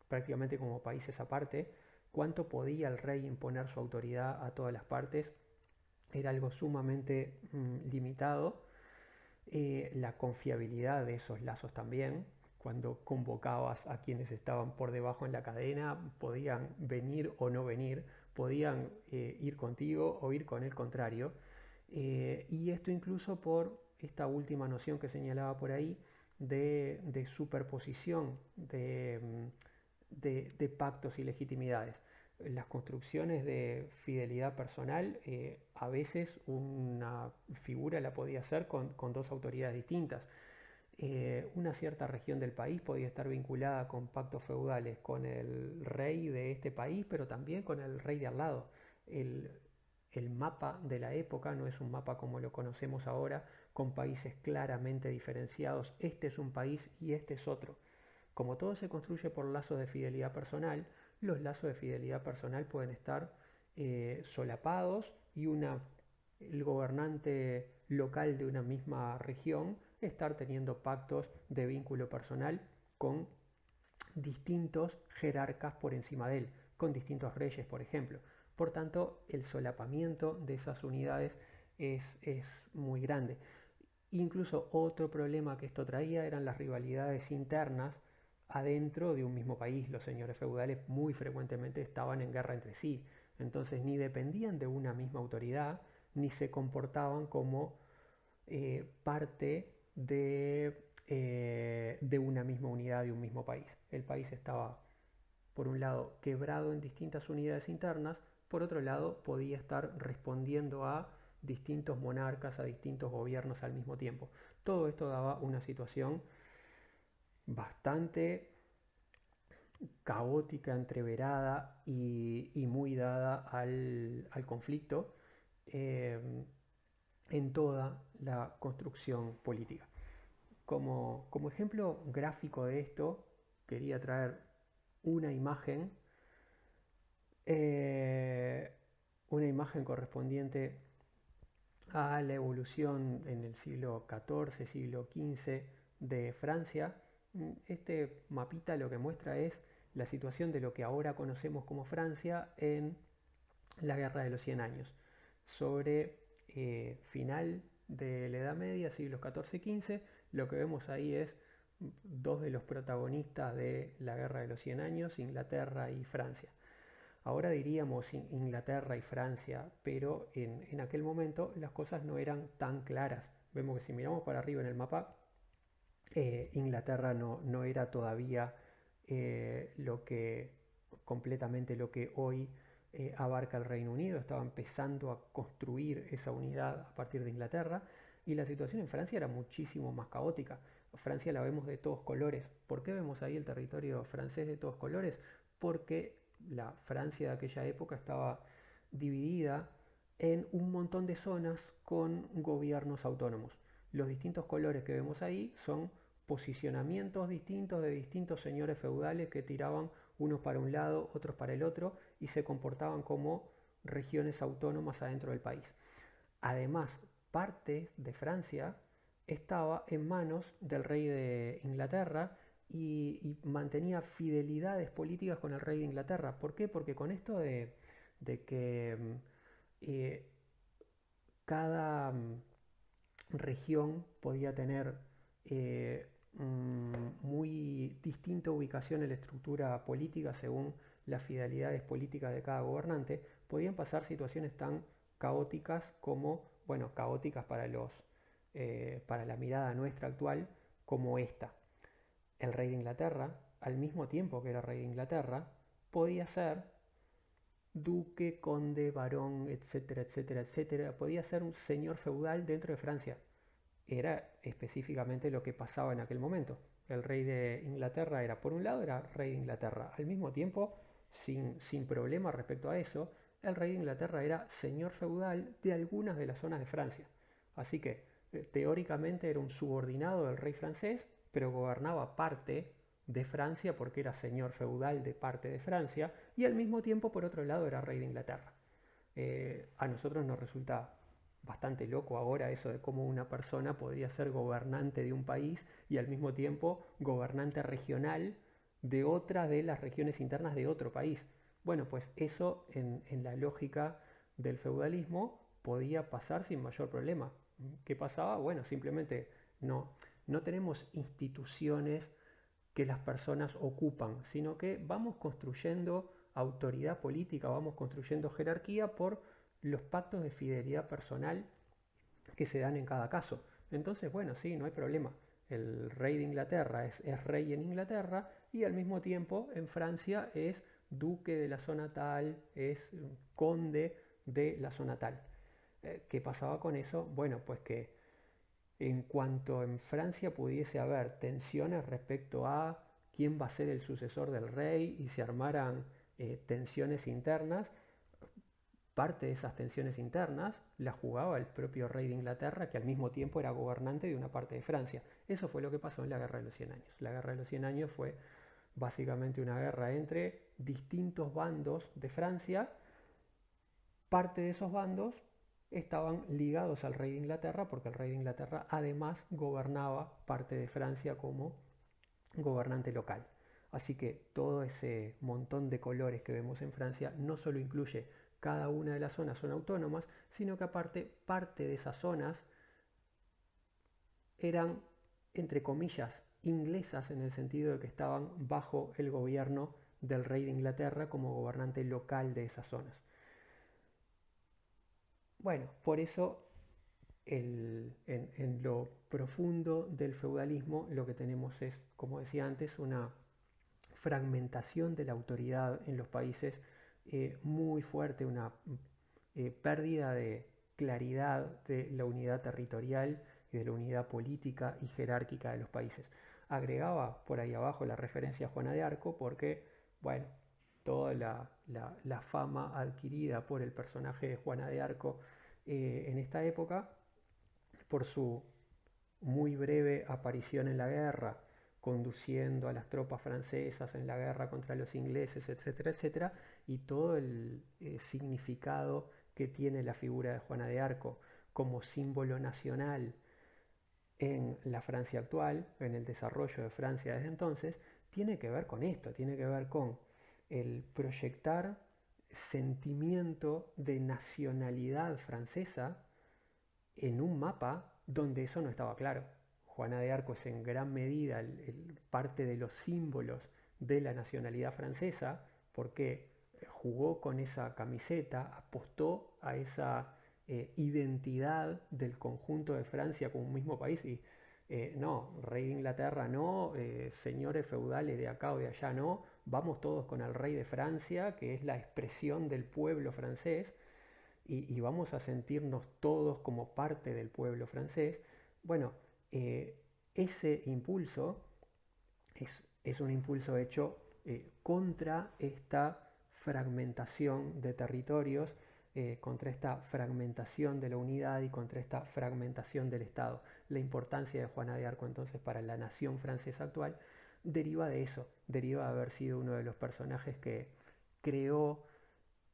prácticamente como países aparte. Cuánto podía el rey imponer su autoridad a todas las partes era algo sumamente limitado. La confiabilidad de esos lazos también, cuando convocabas a quienes estaban por debajo en la cadena, podían venir o no venir, podían ir contigo o ir con el contrario. Y esto incluso por esta última noción que señalaba por ahí de superposición de pactos y legitimidades. las construcciones de fidelidad personal, a veces una figura la podía hacer con dos autoridades distintas. Una cierta región del país podía estar vinculada con pactos feudales con el rey de este país, pero también con el rey de al lado. El, el mapa de la época no es un mapa como lo conocemos ahora, con países claramente diferenciados. Este es un país y este es otro. Como todo se construye por lazos de fidelidad personal, los lazos de fidelidad personal pueden estar solapados y el gobernante local de una misma región estar teniendo pactos de vínculo personal con distintos jerarcas por encima de él, con distintos reyes, por ejemplo. Por tanto, el solapamiento de esas unidades es muy grande. Incluso otro problema que esto traía eran las rivalidades internas adentro de un mismo país. Los señores feudales muy frecuentemente estaban en guerra entre sí, entonces ni dependían de una misma autoridad, ni se comportaban como parte de una misma unidad de un mismo país. El país estaba, por un lado, quebrado en distintas unidades internas, por otro lado, podía estar respondiendo a distintos monarcas, a distintos gobiernos al mismo tiempo. Todo esto daba una situación bastante caótica, entreverada y muy dada al conflicto eh, en toda la construcción política. Como ejemplo gráfico de esto, quería traer una imagen, eh, una imagen correspondiente a la evolución en el siglo XIV, siglo XV de Francia. Este mapita lo que muestra es la situación de lo que ahora conocemos como Francia en la Guerra de los 100 Años, sobre final de la Edad Media, siglos XIV y XV. Lo que vemos ahí es dos de los protagonistas de la Guerra de los 100 Años, Inglaterra y Francia. Ahora diríamos Inglaterra y Francia, pero en aquel momento las cosas no eran tan claras. Vemos que si miramos para arriba en el mapa, Inglaterra no era todavía lo que completamente lo que hoy abarca el Reino Unido. Estaba empezando a construir esa unidad a partir de Inglaterra, y la situación en Francia era muchísimo más caótica. Francia la vemos de todos colores. ¿Por qué vemos ahí el territorio francés de todos colores? Porque la Francia de aquella época estaba dividida en un montón de zonas con gobiernos autónomos. Los distintos colores que vemos ahí son posicionamientos distintos de distintos señores feudales que tiraban unos para un lado, otros para el otro, y se comportaban como regiones autónomas adentro del país. Además, parte de Francia estaba en manos del rey de Inglaterra y mantenía fidelidades políticas con el rey de Inglaterra. ¿Por qué? Porque con esto de que eh, cada región podía tener muy distinta ubicación en la estructura política según las fidelidades políticas de cada gobernante, podían pasar situaciones tan caóticas como, bueno, caóticas para la mirada nuestra actual, como esta. El rey de Inglaterra, al mismo tiempo que era rey de Inglaterra, podía ser duque, conde, barón, etcétera, etcétera, etcétera. Podía ser un señor feudal dentro de Francia. Era específicamente lo que pasaba en aquel momento. El rey de Inglaterra era, por un lado, era rey de Inglaterra. Al mismo tiempo, sin problema respecto a eso, el rey de Inglaterra era señor feudal de algunas de las zonas de Francia. Así que, teóricamente, era un subordinado del rey francés, pero gobernaba parte de Francia porque era señor feudal de parte de Francia, y al mismo tiempo, por otro lado, era rey de Inglaterra. A nosotros nos resulta bastante loco ahora eso de cómo una persona podría ser gobernante de un país y al mismo tiempo gobernante regional de otra de las regiones internas de otro país. Bueno, pues eso en la lógica del feudalismo podía pasar sin mayor problema. ¿Qué pasaba? Bueno, simplemente no tenemos instituciones que las personas ocupan, sino que vamos construyendo autoridad política, vamos construyendo jerarquía por los pactos de fidelidad personal que se dan en cada caso. Entonces, bueno, sí, no hay problema. El rey de Inglaterra es rey en Inglaterra y al mismo tiempo en Francia es duque de la zona tal, es conde de la zona tal. ¿Qué pasaba con eso? Bueno, pues que en cuanto en Francia pudiese haber tensiones respecto a quién va a ser el sucesor del rey y se armaran tensiones internas, parte de esas tensiones internas las jugaba el propio rey de Inglaterra, que al mismo tiempo era gobernante de una parte de Francia. Eso fue lo que pasó en la Guerra de los 100 Años. La Guerra de los 100 Años fue básicamente una guerra entre distintos bandos de Francia. Parte de esos bandos estaban ligados al rey de Inglaterra, porque el rey de Inglaterra además gobernaba parte de Francia como gobernante local. Así que todo ese montón de colores que vemos en Francia no solo incluye cada una de las zonas son autónomas, sino que aparte parte de esas zonas eran, entre comillas, inglesas en el sentido de que estaban bajo el gobierno del rey de Inglaterra como gobernante local de esas zonas. Bueno, por eso en lo profundo del feudalismo lo que tenemos es, como decía antes, una fragmentación de la autoridad en los países muy fuerte, una pérdida de claridad de la unidad territorial y de la unidad política y jerárquica de los países. Agregaba por ahí abajo la referencia a Juana de Arco porque, bueno, toda la fama adquirida por el personaje de Juana de Arco en esta época, por su muy breve aparición en la guerra, conduciendo a las tropas francesas en la guerra contra los ingleses, etcétera, etcétera, y todo el significado que tiene la figura de Juana de Arco como símbolo nacional en la Francia actual, en el desarrollo de Francia desde entonces, tiene que ver con esto, tiene que ver con el proyectar sentimiento de nacionalidad francesa en un mapa donde eso no estaba claro. Juana de Arco es en gran medida parte de los símbolos de la nacionalidad francesa porque jugó con esa camiseta, apostó a esa identidad del conjunto de Francia como un mismo país y no, rey de Inglaterra no, señores feudales de acá o de allá no, vamos todos con el rey de Francia, que es la expresión del pueblo francés, y vamos a sentirnos todos como parte del pueblo francés. Bueno, eh, ese impulso es un impulso hecho contra esta fragmentación de territorios, contra esta fragmentación de la unidad y contra esta fragmentación del Estado. La importancia de Juana de Arco entonces para la nación francesa actual deriva de eso, deriva de haber sido uno de los personajes que creó,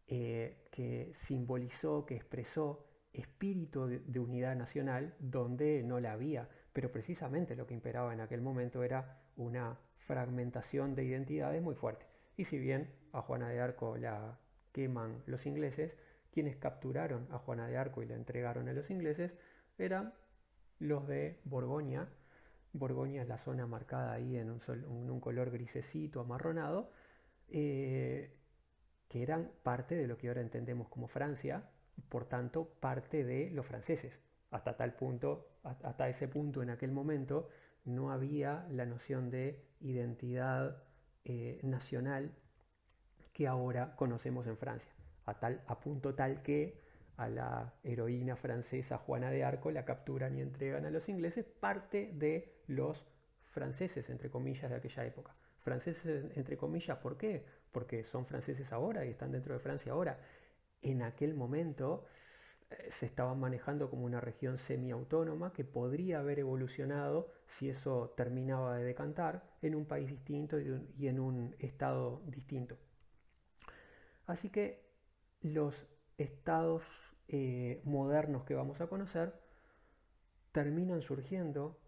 que simbolizó, que expresó espíritu de unidad nacional donde no la había, pero precisamente lo que imperaba en aquel momento era una fragmentación de identidades muy fuerte. Y si bien a Juana de Arco la queman los ingleses, quienes capturaron a Juana de Arco y la entregaron a los ingleses eran los de Borgoña. Borgoña es la zona marcada ahí en un color grisecito, amarronado, eh, que eran parte de lo que ahora entendemos como Francia, por tanto parte de los franceses. Hasta tal punto, hasta ese punto en aquel momento, no había la noción de identidad nacional que ahora conocemos en Francia, a punto tal que a la heroína francesa Juana de Arco la capturan y entregan a los ingleses, parte de los franceses, entre comillas, de aquella época. Franceses, entre comillas, ¿por qué? Porque son franceses ahora y están dentro de Francia ahora. En aquel momento se estaban manejando como una región semiautónoma que podría haber evolucionado si eso terminaba de decantar en un país distinto y en un estado distinto. Así que los estados modernos que vamos a conocer terminan surgiendo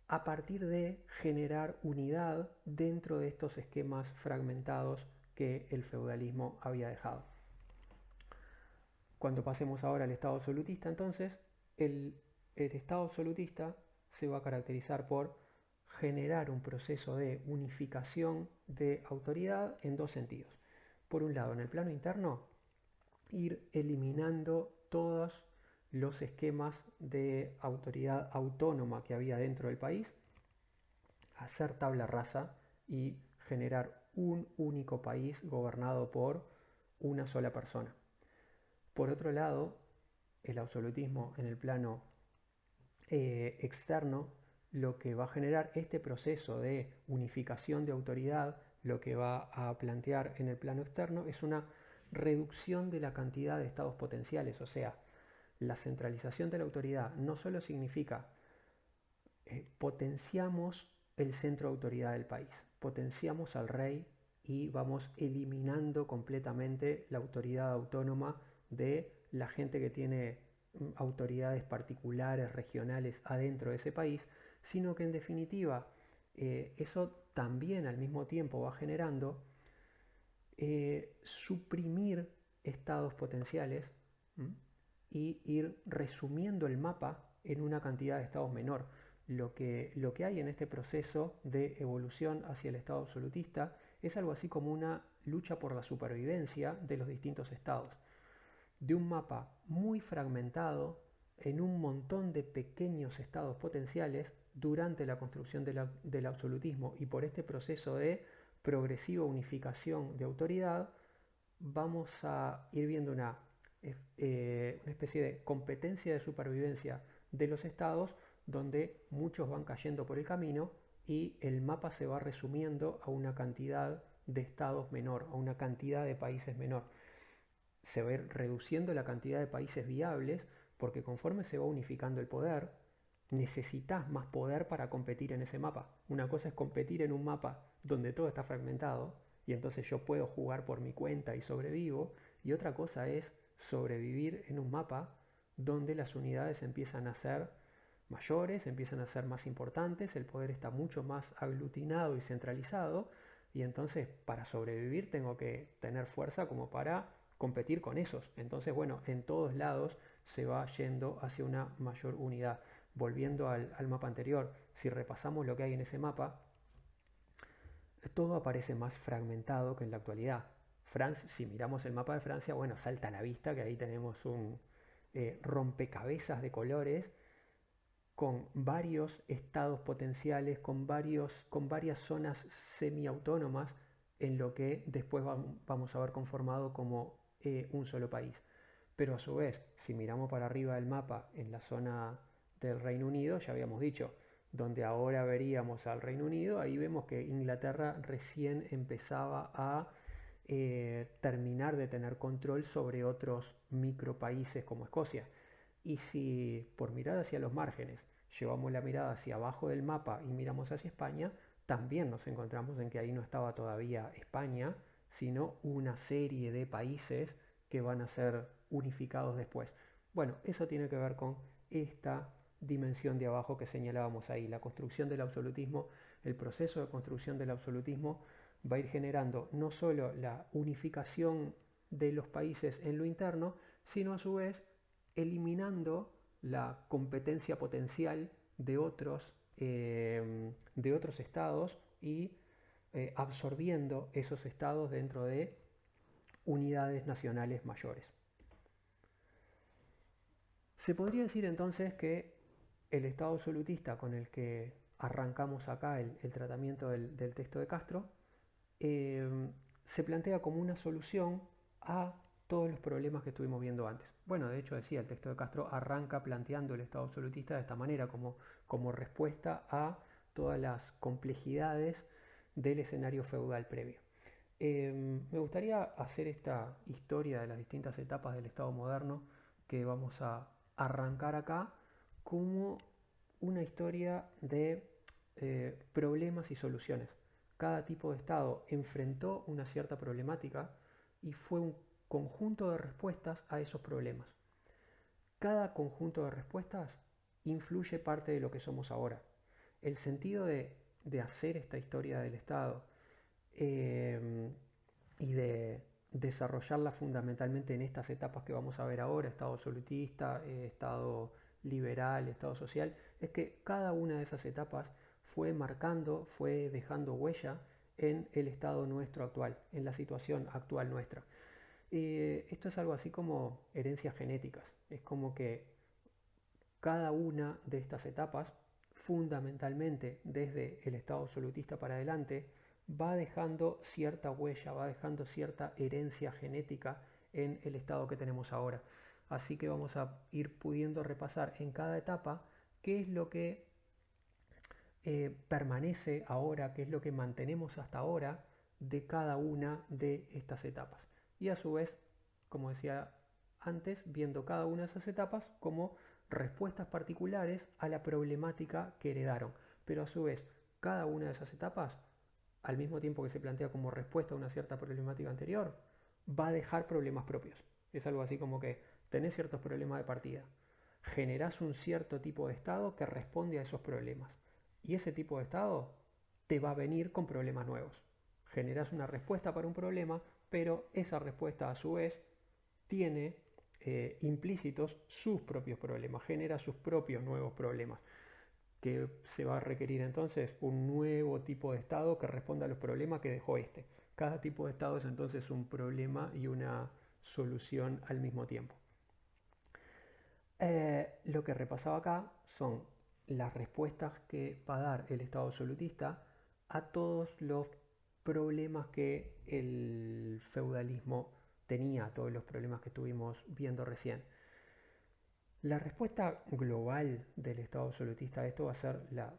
a partir de generar unidad dentro de estos esquemas fragmentados que el feudalismo había dejado. Cuando pasemos ahora al estado absolutista, entonces, el estado absolutista se va a caracterizar por generar un proceso de unificación de autoridad en dos sentidos. Por un lado, en el plano interno, ir eliminando todos los esquemas de autoridad autónoma que había dentro del país, hacer tabla rasa y generar un único país gobernado por una sola persona. Por otro lado, el absolutismo en el plano externo, lo que va a generar este proceso de unificación de autoridad, lo que va a plantear en el plano externo es una reducción de la cantidad de estados potenciales. O sea, la centralización de la autoridad no solo significa potenciamos el centro de autoridad del país, potenciamos al rey y vamos eliminando completamente la autoridad autónoma de la gente que tiene autoridades particulares, regionales adentro de ese país, sino que en definitiva eso también al mismo tiempo va generando suprimir estados potenciales, ¿m? Y ir resumiendo el mapa en una cantidad de estados menor. Lo que hay en este proceso de evolución hacia el estado absolutista es algo así como una lucha por la supervivencia de los distintos estados. De un mapa muy fragmentado en un montón de pequeños estados potenciales durante la construcción del absolutismo y por este proceso de progresiva unificación de autoridad, vamos a ir viendo una especie de competencia de supervivencia de los estados donde muchos van cayendo por el camino y el mapa se va resumiendo a una cantidad de estados menor, a una cantidad de países menor. Se va a ir reduciendo la cantidad de países viables porque conforme se va unificando el poder, necesitas más poder para competir en ese mapa. Una cosa es competir en un mapa donde todo está fragmentado y entonces yo puedo jugar por mi cuenta y sobrevivo, y otra cosa es sobrevivir en un mapa donde las unidades empiezan a ser mayores, empiezan a ser más importantes, el poder está mucho más aglutinado y centralizado, y entonces para sobrevivir tengo que tener fuerza como para competir con esos. Entonces, bueno, en todos lados se va yendo hacia una mayor unidad. Volviendo al mapa anterior, si repasamos lo que hay en ese mapa, todo aparece más fragmentado que en la actualidad. Si miramos el mapa de Francia, bueno, salta a la vista que ahí tenemos un rompecabezas de colores con varios estados potenciales, con varias zonas semiautónomas en lo que después vamos a ver conformado como un solo país. Pero a su vez, si miramos para arriba del mapa en la zona del Reino Unido, ya habíamos dicho, donde ahora veríamos al Reino Unido, ahí vemos que Inglaterra recién empezaba a terminar de tener control sobre otros micropaíses como Escocia. Y si por mirar hacia los márgenes llevamos la mirada hacia abajo del mapa y miramos hacia España, también nos encontramos en que ahí no estaba todavía España, sino una serie de países que van a ser unificados después. Bueno, eso tiene que ver con esta dimensión de abajo que señalábamos ahí, la construcción del absolutismo, el proceso de construcción del absolutismo va a ir generando no solo la unificación de los países en lo interno, sino a su vez eliminando la competencia potencial de otros estados y absorbiendo esos estados dentro de unidades nacionales mayores. Se podría decir entonces que el estado absolutista con el que arrancamos acá el tratamiento del texto de Castro se plantea como una solución a todos los problemas que estuvimos viendo antes. Bueno, de hecho decía, el texto de Castro arranca planteando el estado absolutista de esta manera, como respuesta a todas las complejidades del escenario feudal previo. Me gustaría hacer esta historia de las distintas etapas del Estado moderno que vamos a arrancar acá como una historia de problemas y soluciones. Cada tipo de Estado enfrentó una cierta problemática y fue un conjunto de respuestas a esos problemas. Cada conjunto de respuestas influye parte de lo que somos ahora. El sentido de hacer esta historia del Estado y de desarrollarla fundamentalmente en estas etapas que vamos a ver ahora, Estado absolutista, Estado liberal, Estado social, es que cada una de esas etapas fue marcando, fue dejando huella en el estado nuestro actual, en la situación actual nuestra. Esto es algo así como herencias genéticas, es como que cada una de estas etapas, fundamentalmente desde el estado absolutista para adelante, va dejando cierta huella, va dejando cierta herencia genética en el estado que tenemos ahora. Así que vamos a ir pudiendo repasar en cada etapa qué es lo que permanece ahora, qué es lo que mantenemos hasta ahora de cada una de estas etapas. Y a su vez, como decía antes, viendo cada una de esas etapas como respuestas particulares a la problemática que heredaron. Pero a su vez, cada una de esas etapas, al mismo tiempo que se plantea como respuesta a una cierta problemática anterior, va a dejar problemas propios. Es algo así como que tenés ciertos problemas de partida, generás un cierto tipo de estado que responde a esos problemas. Y ese tipo de estado te va a venir con problemas nuevos. Generas una respuesta para un problema, pero esa respuesta a su vez tiene implícitos sus propios problemas, genera sus propios nuevos problemas, que se va a requerir entonces un nuevo tipo de estado que responda a los problemas que dejó este. Cada tipo de estado es entonces un problema y una solución al mismo tiempo. Lo que repasaba acá son las respuestas que va a dar el Estado absolutista a todos los problemas que el feudalismo tenía, todos los problemas que estuvimos viendo recién. La respuesta global del Estado absolutista a esto va a ser la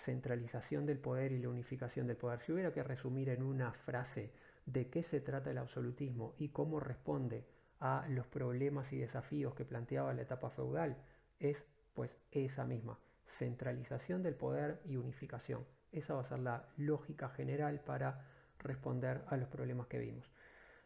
centralización del poder y la unificación del poder. Si hubiera que resumir en una frase de qué se trata el absolutismo y cómo responde a los problemas y desafíos que planteaba la etapa feudal, es pues esa misma, centralización del poder y unificación. Esa va a ser la lógica general para responder a los problemas que vimos.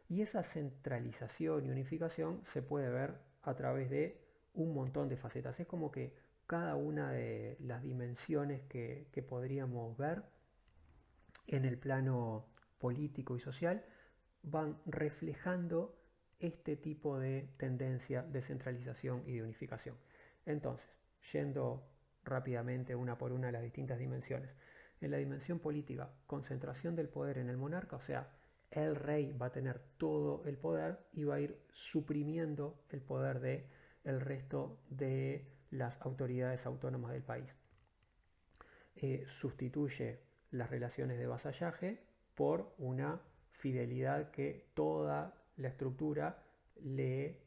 Y esa centralización y unificación se puede ver a través de un montón de facetas. Es como que cada una de las dimensiones que podríamos ver en el plano político y social van reflejando este tipo de tendencia de centralización y de unificación. Entonces, yendo rápidamente una por una a las distintas dimensiones. En la dimensión política, concentración del poder en el monarca, o sea, el rey va a tener todo el poder y va a ir suprimiendo el poder de el resto de las autoridades autónomas del país. Sustituye las relaciones de vasallaje por una fidelidad que toda la estructura le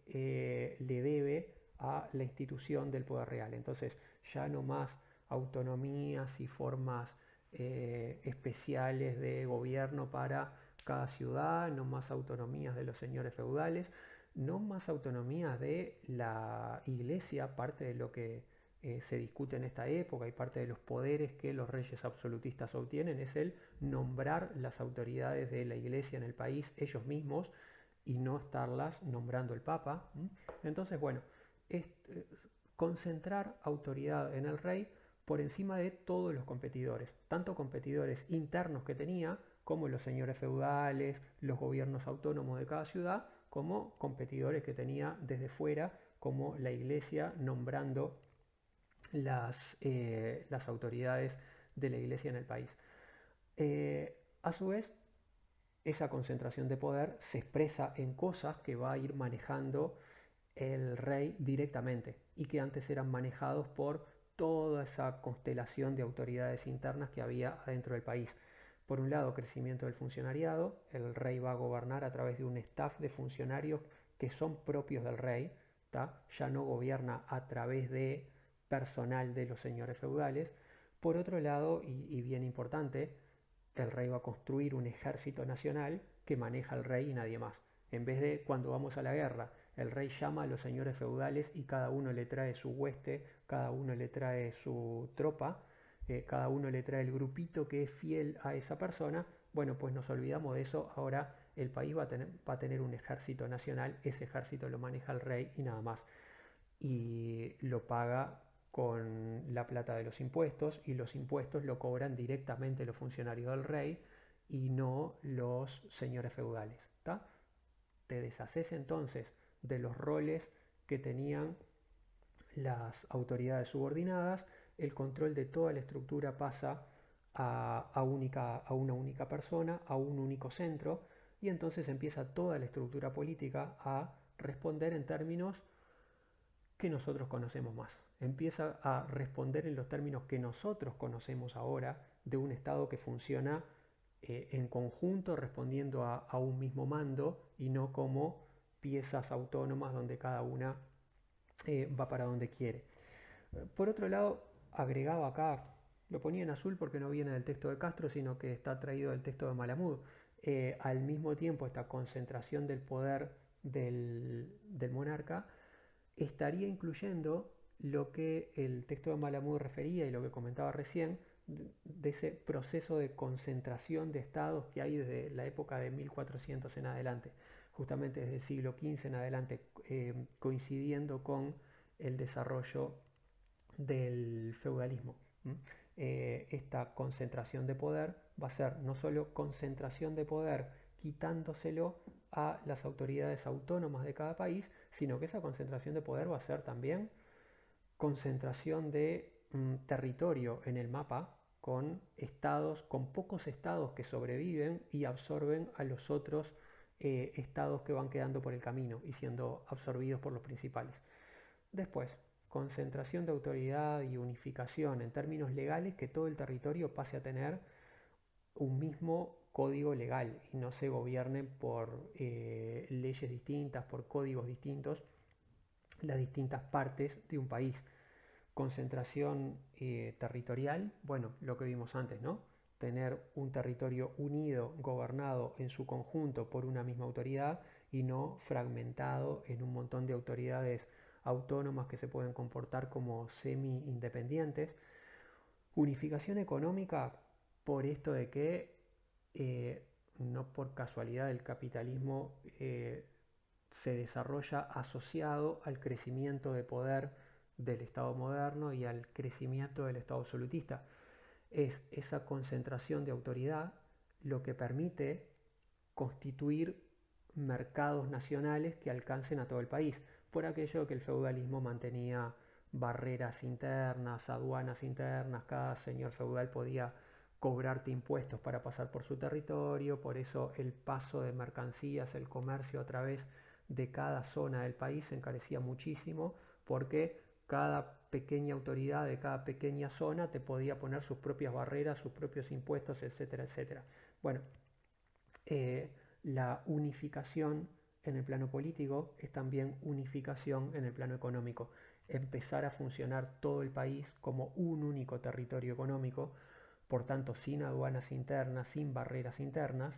debe a la institución del poder real. Entonces ya no más autonomías y formas especiales de gobierno para cada ciudad, no más autonomías de los señores feudales, no más autonomía de la iglesia, parte de lo que se discute en esta época y parte de los poderes que los reyes absolutistas obtienen es el nombrar las autoridades de la iglesia en el país ellos mismos y no estarlas nombrando el Papa. Entonces, bueno, es concentrar autoridad en el rey por encima de todos los competidores, tanto competidores internos que tenía, como los señores feudales, los gobiernos autónomos de cada ciudad, como competidores que tenía desde fuera, como la iglesia nombrando las autoridades de la iglesia en el país. A su vez, esa concentración de poder se expresa en cosas que va a ir manejando el rey directamente y que antes eran manejados por toda esa constelación de autoridades internas que había adentro del país. Por un lado, crecimiento del funcionariado, el rey va a gobernar a través de un staff de funcionarios que son propios del rey, ¿tá? Ya no gobierna a través de personal de los señores feudales. Por otro lado, y bien importante, el rey va a construir un ejército nacional que maneja al rey y nadie más. En vez de cuando vamos a la guerra, el rey llama a los señores feudales y cada uno le trae su hueste, cada uno le trae su tropa, cada uno le trae el grupito que es fiel a esa persona. Bueno, pues nos olvidamos de eso. Ahora el país va a tener un ejército nacional, ese ejército lo maneja el rey y nada más. Y lo paga con la plata de los impuestos y los impuestos lo cobran directamente los funcionarios del rey y no los señores feudales. ¿Tá? Te deshaces entonces de los roles que tenían las autoridades subordinadas, el control de toda la estructura pasa a una única persona, a un único centro, y entonces empieza toda la estructura política a responder en términos que nosotros conocemos más. Empieza a responder en los términos que nosotros conocemos ahora de un Estado que funciona en conjunto respondiendo a un mismo mando y no como piezas autónomas donde cada una va para donde quiere. Por otro lado, agregaba acá, lo ponía en azul porque no viene del texto de Castro, sino que está traído del texto de Malamud. Al mismo tiempo, esta concentración del poder del monarca estaría incluyendo lo que el texto de Malamud refería y lo que comentaba recién, de ese proceso de concentración de estados que hay desde la época de 1400 en adelante, justamente desde el siglo XV en adelante, coincidiendo con el desarrollo del feudalismo. Esta concentración de poder va a ser no solo concentración de poder quitándoselo a las autoridades autónomas de cada país, sino que esa concentración de poder va a ser también concentración de territorio en el mapa, con estados, con pocos estados que sobreviven y absorben a los otros estados que van quedando por el camino y siendo absorbidos por los principales. Después, concentración de autoridad y unificación en términos legales, que todo el territorio pase a tener un mismo código legal y no se gobiernen por leyes distintas, por códigos distintos, las distintas partes de un país. Concentración territorial, bueno, lo que vimos antes, ¿no? Tener un territorio unido, gobernado en su conjunto por una misma autoridad y no fragmentado en un montón de autoridades autónomas que se pueden comportar como semi-independientes. Unificación económica por esto de que no por casualidad el capitalismo se desarrolla asociado al crecimiento de poder del Estado moderno y al crecimiento del Estado absolutista. Es esa concentración de autoridad lo que permite constituir mercados nacionales que alcancen a todo el país, por aquello que el feudalismo mantenía barreras internas, aduanas internas, cada señor feudal podía cobrarte impuestos para pasar por su territorio, por eso el paso de mercancías, el comercio a través de cada zona del país se encarecía muchísimo porque cada pequeña autoridad de cada pequeña zona te podía poner sus propias barreras, sus propios impuestos, etcétera, etcétera. Bueno, la unificación en el plano político es también unificación en el plano económico. Empezar a funcionar todo el país como un único territorio económico, por tanto sin aduanas internas, sin barreras internas,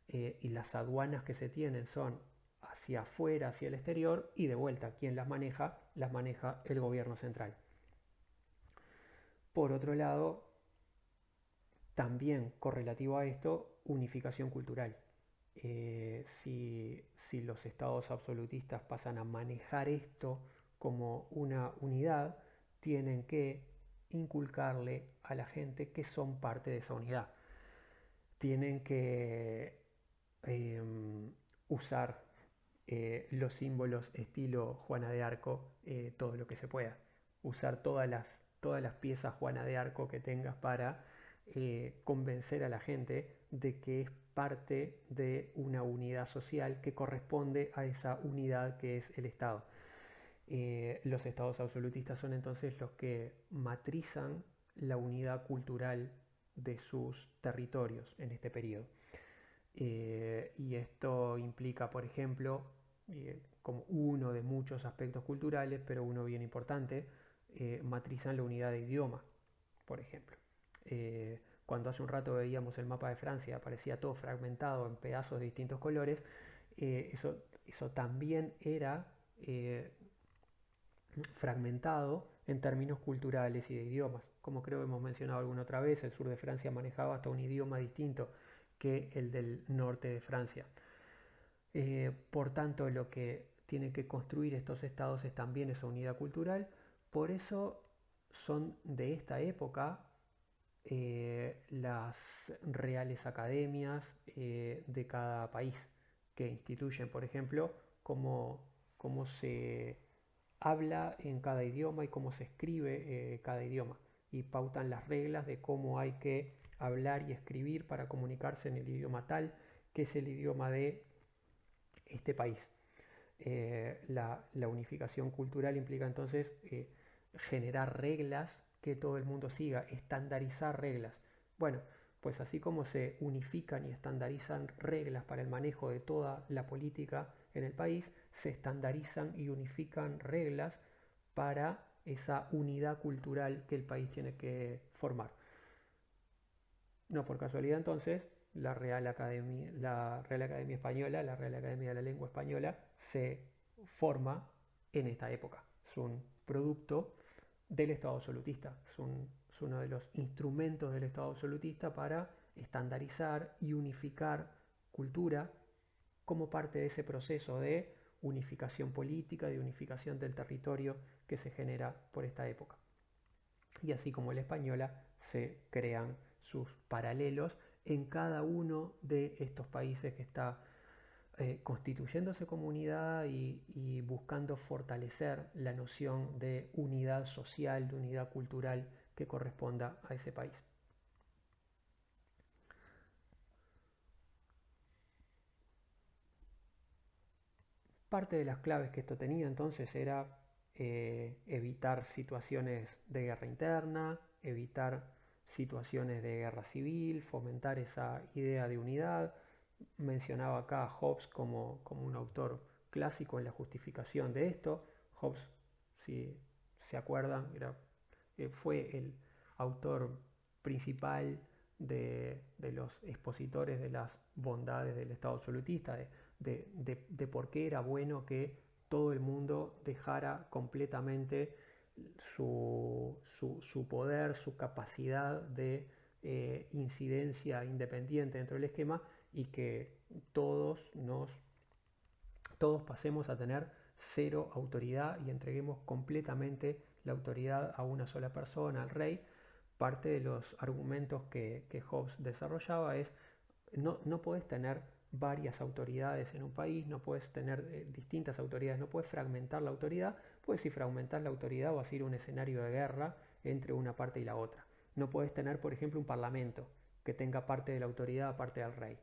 y las aduanas que se tienen son hacia afuera, hacia el exterior, y de vuelta, ¿quién las maneja? Las maneja el gobierno central. Por otro lado, también correlativo a esto, unificación cultural. Si los estados absolutistas pasan a manejar esto como una unidad, tienen que inculcarle a la gente que son parte de esa unidad. Tienen que usar los símbolos estilo Juana de Arco, todo lo que se pueda. Usar todas las piezas Juana de Arco que tengas para convencer a la gente de que es parte de una unidad social que corresponde a esa unidad que es el Estado. Los estados absolutistas son entonces los que matrizan la unidad cultural de sus territorios en este periodo. Y esto implica, por ejemplo, como uno de muchos aspectos culturales, pero uno bien importante, matrizan la unidad de idioma, por ejemplo. Cuando hace un rato veíamos el mapa de Francia, aparecía todo fragmentado en pedazos de distintos colores, eso también era fragmentado en términos culturales y de idiomas. Como creo que hemos mencionado alguna otra vez, el sur de Francia manejaba hasta un idioma distinto que el del norte de Francia. Por tanto, lo que tienen que construir estos estados es también esa unidad cultural. Por eso son de esta época las reales academias de cada país, que instituyen, por ejemplo, cómo se habla en cada idioma y cómo se escribe cada idioma, y pautan las reglas de cómo hay que hablar y escribir para comunicarse en el idioma tal, que es el idioma de este país. La unificación cultural implica entonces generar reglas que todo el mundo siga, estandarizar reglas. Bueno, pues así como se unifican y estandarizan reglas para el manejo de toda la política en el país, se estandarizan y unifican reglas para esa unidad cultural que el país tiene que formar. No por casualidad entonces, la Real Academia Española, la Real Academia de la Lengua Española, se forma en esta época. Es un producto del Estado absolutista, es uno de los instrumentos del Estado absolutista para estandarizar y unificar cultura como parte de ese proceso de unificación política, de unificación del territorio que se genera por esta época. Y así como la española, se crean sus paralelos en cada uno de estos países que está constituyéndose como unidad y buscando fortalecer la noción de unidad social, de unidad cultural que corresponda a ese país. Parte de las claves que esto tenía entonces era evitar situaciones de guerra interna, evitar situaciones de guerra civil, fomentar esa idea de unidad. Mencionaba acá a Hobbes como un autor clásico en la justificación de esto. Hobbes, si se acuerdan, fue el autor principal de los expositores de las bondades del Estado absolutista, de por qué era bueno que todo el mundo dejara completamente su poder, su capacidad de incidencia independiente dentro del esquema y que todos todos pasemos a tener cero autoridad y entreguemos completamente la autoridad a una sola persona, al rey. Parte de los argumentos que Hobbes desarrollaba es no puedes tener varias autoridades en un país, no puedes tener distintas autoridades, no puedes fragmentar la autoridad, pues si fragmentas la autoridad vas a ir a un escenario de guerra entre una parte y la otra. No puedes tener, por ejemplo, un parlamento que tenga parte de la autoridad aparte del rey.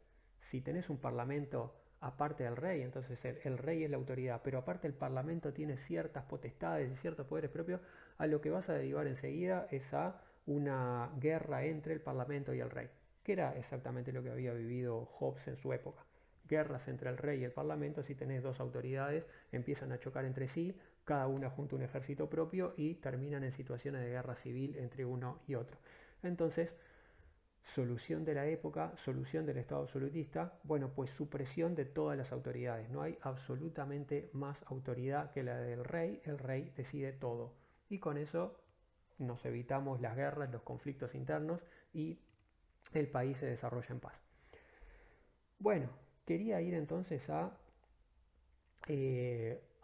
Si tenés un parlamento aparte del rey, entonces el rey es la autoridad, pero aparte el parlamento tiene ciertas potestades y ciertos poderes propios, a lo que vas a derivar enseguida es a una guerra entre el parlamento y el rey, que era exactamente lo que había vivido Hobbes en su época. Guerras entre el rey y el parlamento, si tenés dos autoridades, empiezan a chocar entre sí, cada una junto a un ejército propio y terminan en situaciones de guerra civil entre uno y otro. Entonces, solución de la época, solución del Estado absolutista, bueno, pues supresión de todas las autoridades. No hay absolutamente más autoridad que la del rey, el rey decide todo. Y con eso nos evitamos las guerras, los conflictos internos y el país se desarrolla en paz. Bueno, quería ir entonces a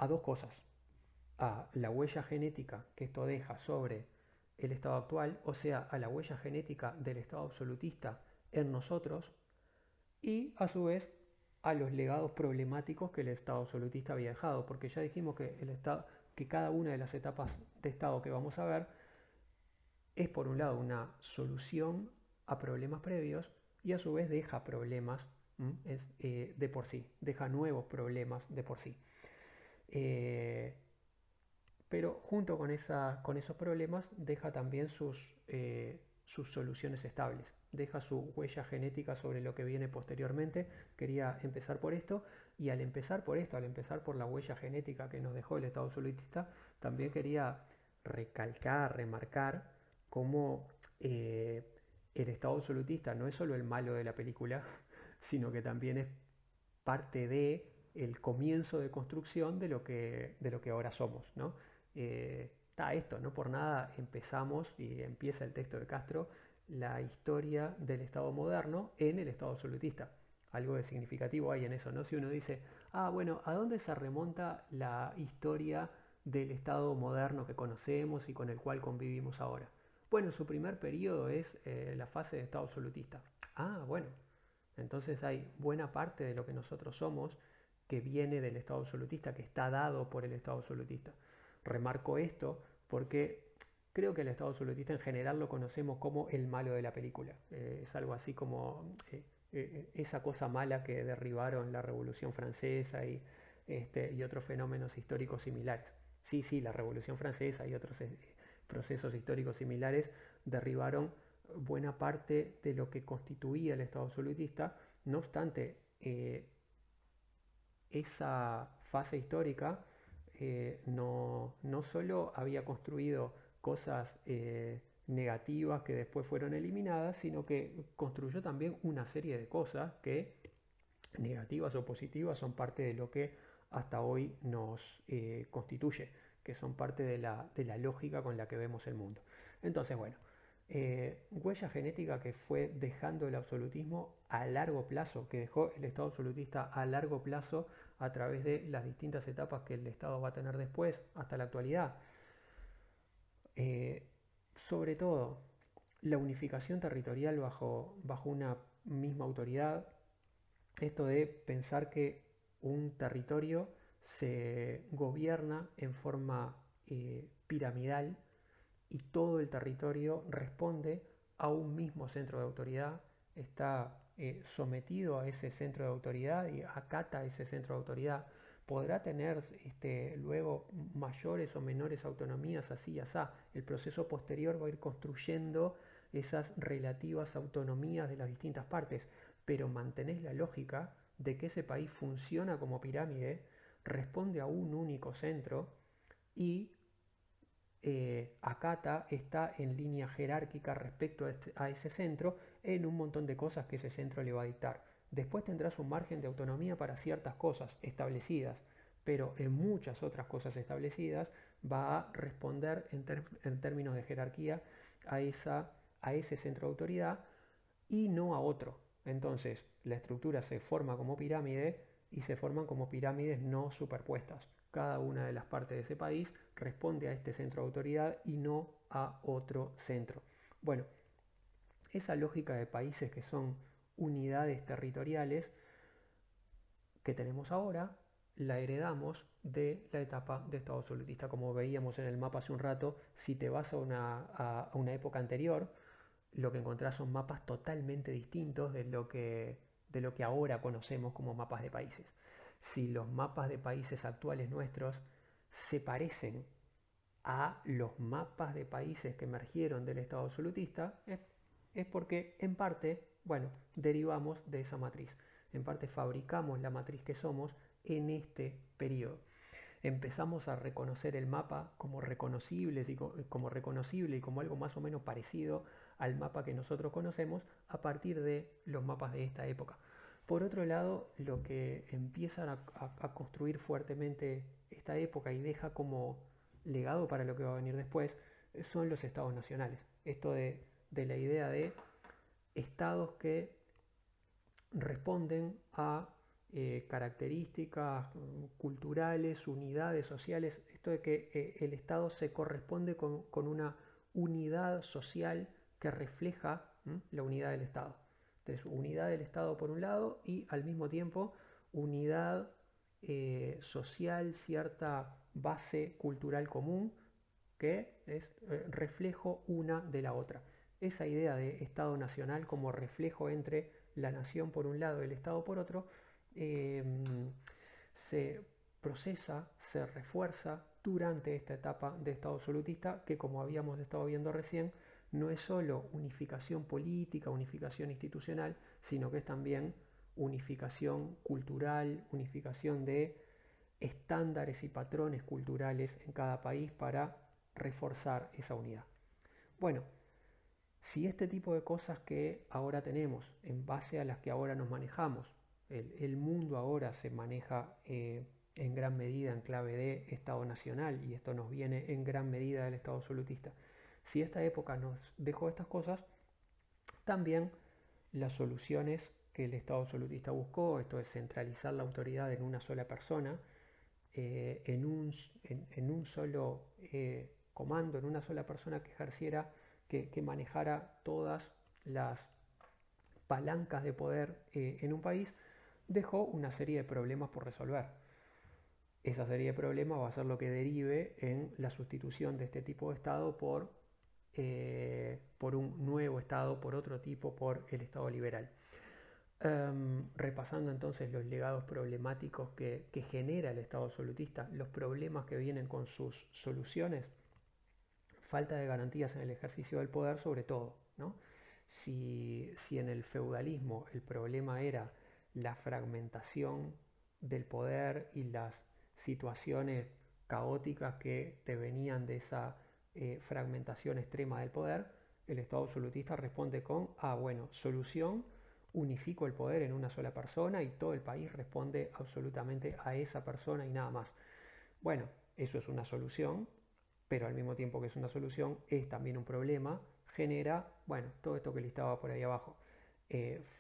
dos cosas. A la huella genética que esto deja sobre el estado actual, o sea, a la huella genética del estado absolutista en nosotros y a su vez a los legados problemáticos que el estado absolutista había dejado, porque ya dijimos que que cada una de las etapas de estado que vamos a ver es por un lado una solución a problemas previos y a su vez deja problemas de por sí, deja nuevos problemas de por sí. Pero junto con esos problemas deja también sus soluciones estables, deja su huella genética sobre lo que viene posteriormente. Quería empezar por esto y al empezar por esto, al empezar por la huella genética que nos dejó el Estado absolutista, también quería recalcar, remarcar cómo el Estado absolutista no es solo el malo de la película, sino que también es parte de el comienzo de construcción de lo que ahora somos, ¿no? Está esto, no por nada empezamos y empieza el texto de Castro la historia del Estado moderno en el Estado absolutista. Algo de significativo hay en eso, ¿no? Si uno dice, ah, bueno, ¿a dónde se remonta la historia del Estado moderno que conocemos y con el cual convivimos ahora? Bueno, su primer periodo es la fase de Estado absolutista. Ah, bueno, entonces hay buena parte de lo que nosotros somos que viene del Estado absolutista, que está dado por el Estado absolutista. Remarco esto porque creo que el Estado absolutista en general lo conocemos como el malo de la película. Es algo así como esa cosa mala que derribaron la Revolución Francesa y otros fenómenos históricos similares. Sí, sí, la Revolución Francesa y otros procesos históricos similares derribaron buena parte de lo que constituía el Estado absolutista. No obstante, esa fase histórica no solo había construido cosas negativas que después fueron eliminadas, sino que construyó también una serie de cosas que, negativas o positivas, son parte de lo que hasta hoy nos constituye, que son parte de la lógica con la que vemos el mundo. Entonces, bueno, huella genética que fue dejando el absolutismo a largo plazo, que dejó el Estado absolutista a largo plazo a través de las distintas etapas que el Estado va a tener después hasta la actualidad. Eh, Sobre todo, la unificación territorial bajo una misma autoridad, esto de pensar que un territorio se gobierna en forma piramidal y todo el territorio responde a un mismo centro de autoridad, está sometido a ese centro de autoridad y acata ese centro de autoridad. Podrá tener luego mayores o menores autonomías, así y así. El proceso posterior va a ir construyendo esas relativas autonomías de las distintas partes, pero mantenés la lógica de que ese país funciona como pirámide, responde a un único centro y acata, está en línea jerárquica respecto a ese centro en un montón de cosas que ese centro le va a dictar. Después tendrás un margen de autonomía para ciertas cosas establecidas, pero en muchas otras cosas establecidas va a responder en términos de jerarquía a, a ese centro de autoridad y no a otro. Entonces, la estructura se forma como pirámide y se forman como pirámides no superpuestas. Cada una de las partes de ese país responde a este centro de autoridad y no a otro centro. Bueno, esa lógica de países que son unidades territoriales que tenemos ahora, la heredamos de la etapa de Estado absolutista. Como veíamos en el mapa hace un rato, si te vas a una época anterior, lo que encontrás son mapas totalmente distintos de lo que ahora conocemos como mapas de países. Si los mapas de países actuales nuestros se parecen a los mapas de países que emergieron del Estado absolutista, es porque en parte, bueno, derivamos de esa matriz. En parte fabricamos la matriz que somos en este periodo. Empezamos a reconocer el mapa como reconocible y como algo más o menos parecido al mapa que nosotros conocemos a partir de los mapas de esta época. Por otro lado, lo que empiezan a construir fuertemente esta época y deja como legado para lo que va a venir después son los estados nacionales. Esto de la idea de estados que responden a características culturales, unidades sociales, esto de que el Estado se corresponde con una unidad social que refleja la unidad del Estado. Entonces, unidad del Estado por un lado y al mismo tiempo unidad social, cierta base cultural común que es reflejo una de la otra. Esa idea de Estado nacional como reflejo entre la nación por un lado y el Estado por otro, eh, se procesa, se refuerza durante esta etapa de Estado absolutista que, como habíamos estado viendo recién, no es solo unificación política, unificación institucional, sino que es también unificación cultural, unificación de estándares y patrones culturales en cada país para reforzar esa unidad. Bueno, si este tipo de cosas que ahora tenemos, en base a las que ahora nos manejamos, el mundo ahora se maneja en gran medida en clave de Estado nacional y esto nos viene en gran medida del Estado absolutista. Si esta época nos dejó estas cosas, también las soluciones que el Estado absolutista buscó, esto es centralizar la autoridad en una sola persona, en un solo comando, en una sola persona que ejerciera, que manejara todas las palancas de poder en un país, dejó una serie de problemas por resolver. Esa serie de problemas va a ser lo que derive en la sustitución de este tipo de Estado por un nuevo Estado, por otro tipo, por el Estado liberal. Repasando entonces los legados problemáticos que genera el Estado absolutista, los problemas que vienen con sus soluciones, falta de garantías en el ejercicio del poder sobre todo, ¿no? Si en el feudalismo el problema era la fragmentación del poder y las situaciones caóticas que te venían de esa fragmentación extrema del poder, el Estado absolutista responde con, bueno, solución, unifico el poder en una sola persona y todo el país responde absolutamente a esa persona y nada más. Bueno, eso es una solución, pero al mismo tiempo que es una solución, es también un problema, genera, bueno, todo esto que listaba por ahí abajo.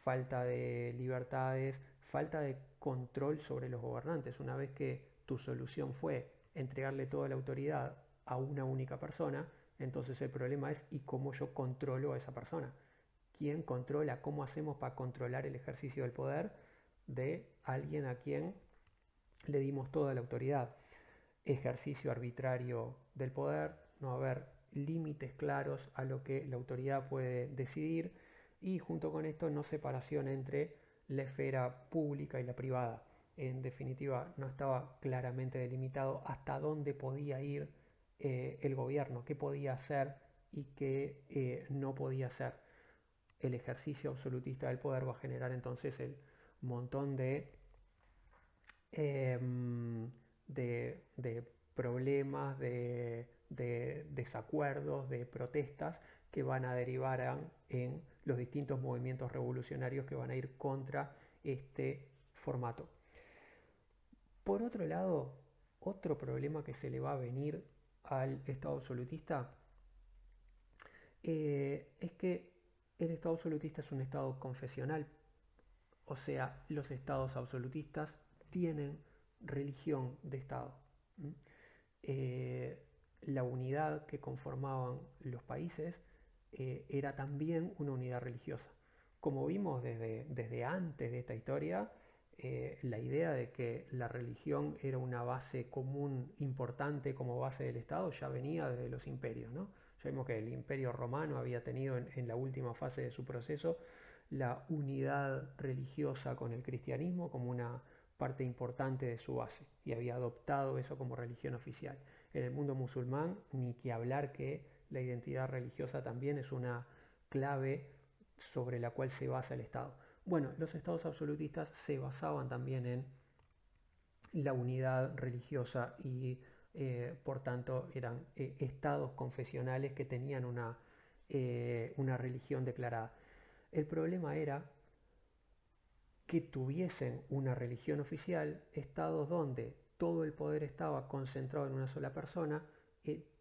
Falta de libertades, falta de control sobre los gobernantes. Una vez que tu solución fue entregarle toda la autoridad a una única persona, entonces el problema es ¿y cómo yo controlo a esa persona? ¿Quién controla? ¿Cómo hacemos para controlar el ejercicio del poder de alguien a quien le dimos toda la autoridad? Ejercicio arbitrario del poder, no haber límites claros a lo que la autoridad puede decidir y junto con esto no separación entre la esfera pública y la privada. En definitiva, no estaba claramente delimitado hasta dónde podía ir el gobierno, qué podía hacer y qué no podía hacer. El ejercicio absolutista del poder va a generar entonces el montón de problemas, de desacuerdos, de protestas que van a derivar en los distintos movimientos revolucionarios que van a ir contra este formato. Por otro lado, otro problema que se le va a venir al Estado absolutista es que el Estado absolutista es un Estado confesional, o sea, los estados absolutistas tienen religión de Estado. ¿Mm? La unidad que conformaban los países era también una unidad religiosa. Como vimos desde antes de esta historia, la idea de que la religión era una base común importante como base del Estado ya venía desde los imperios, ¿no? Ya vimos que el imperio romano había tenido en la última fase de su proceso la unidad religiosa con el cristianismo como una parte importante de su base y había adoptado eso como religión oficial. En el mundo musulmán, ni que hablar que la identidad religiosa también es una clave sobre la cual se basa el Estado. Bueno, los estados absolutistas se basaban también en la unidad religiosa y por tanto eran estados confesionales que tenían una religión declarada. El problema era que tuviesen una religión oficial, estados donde todo el poder estaba concentrado en una sola persona,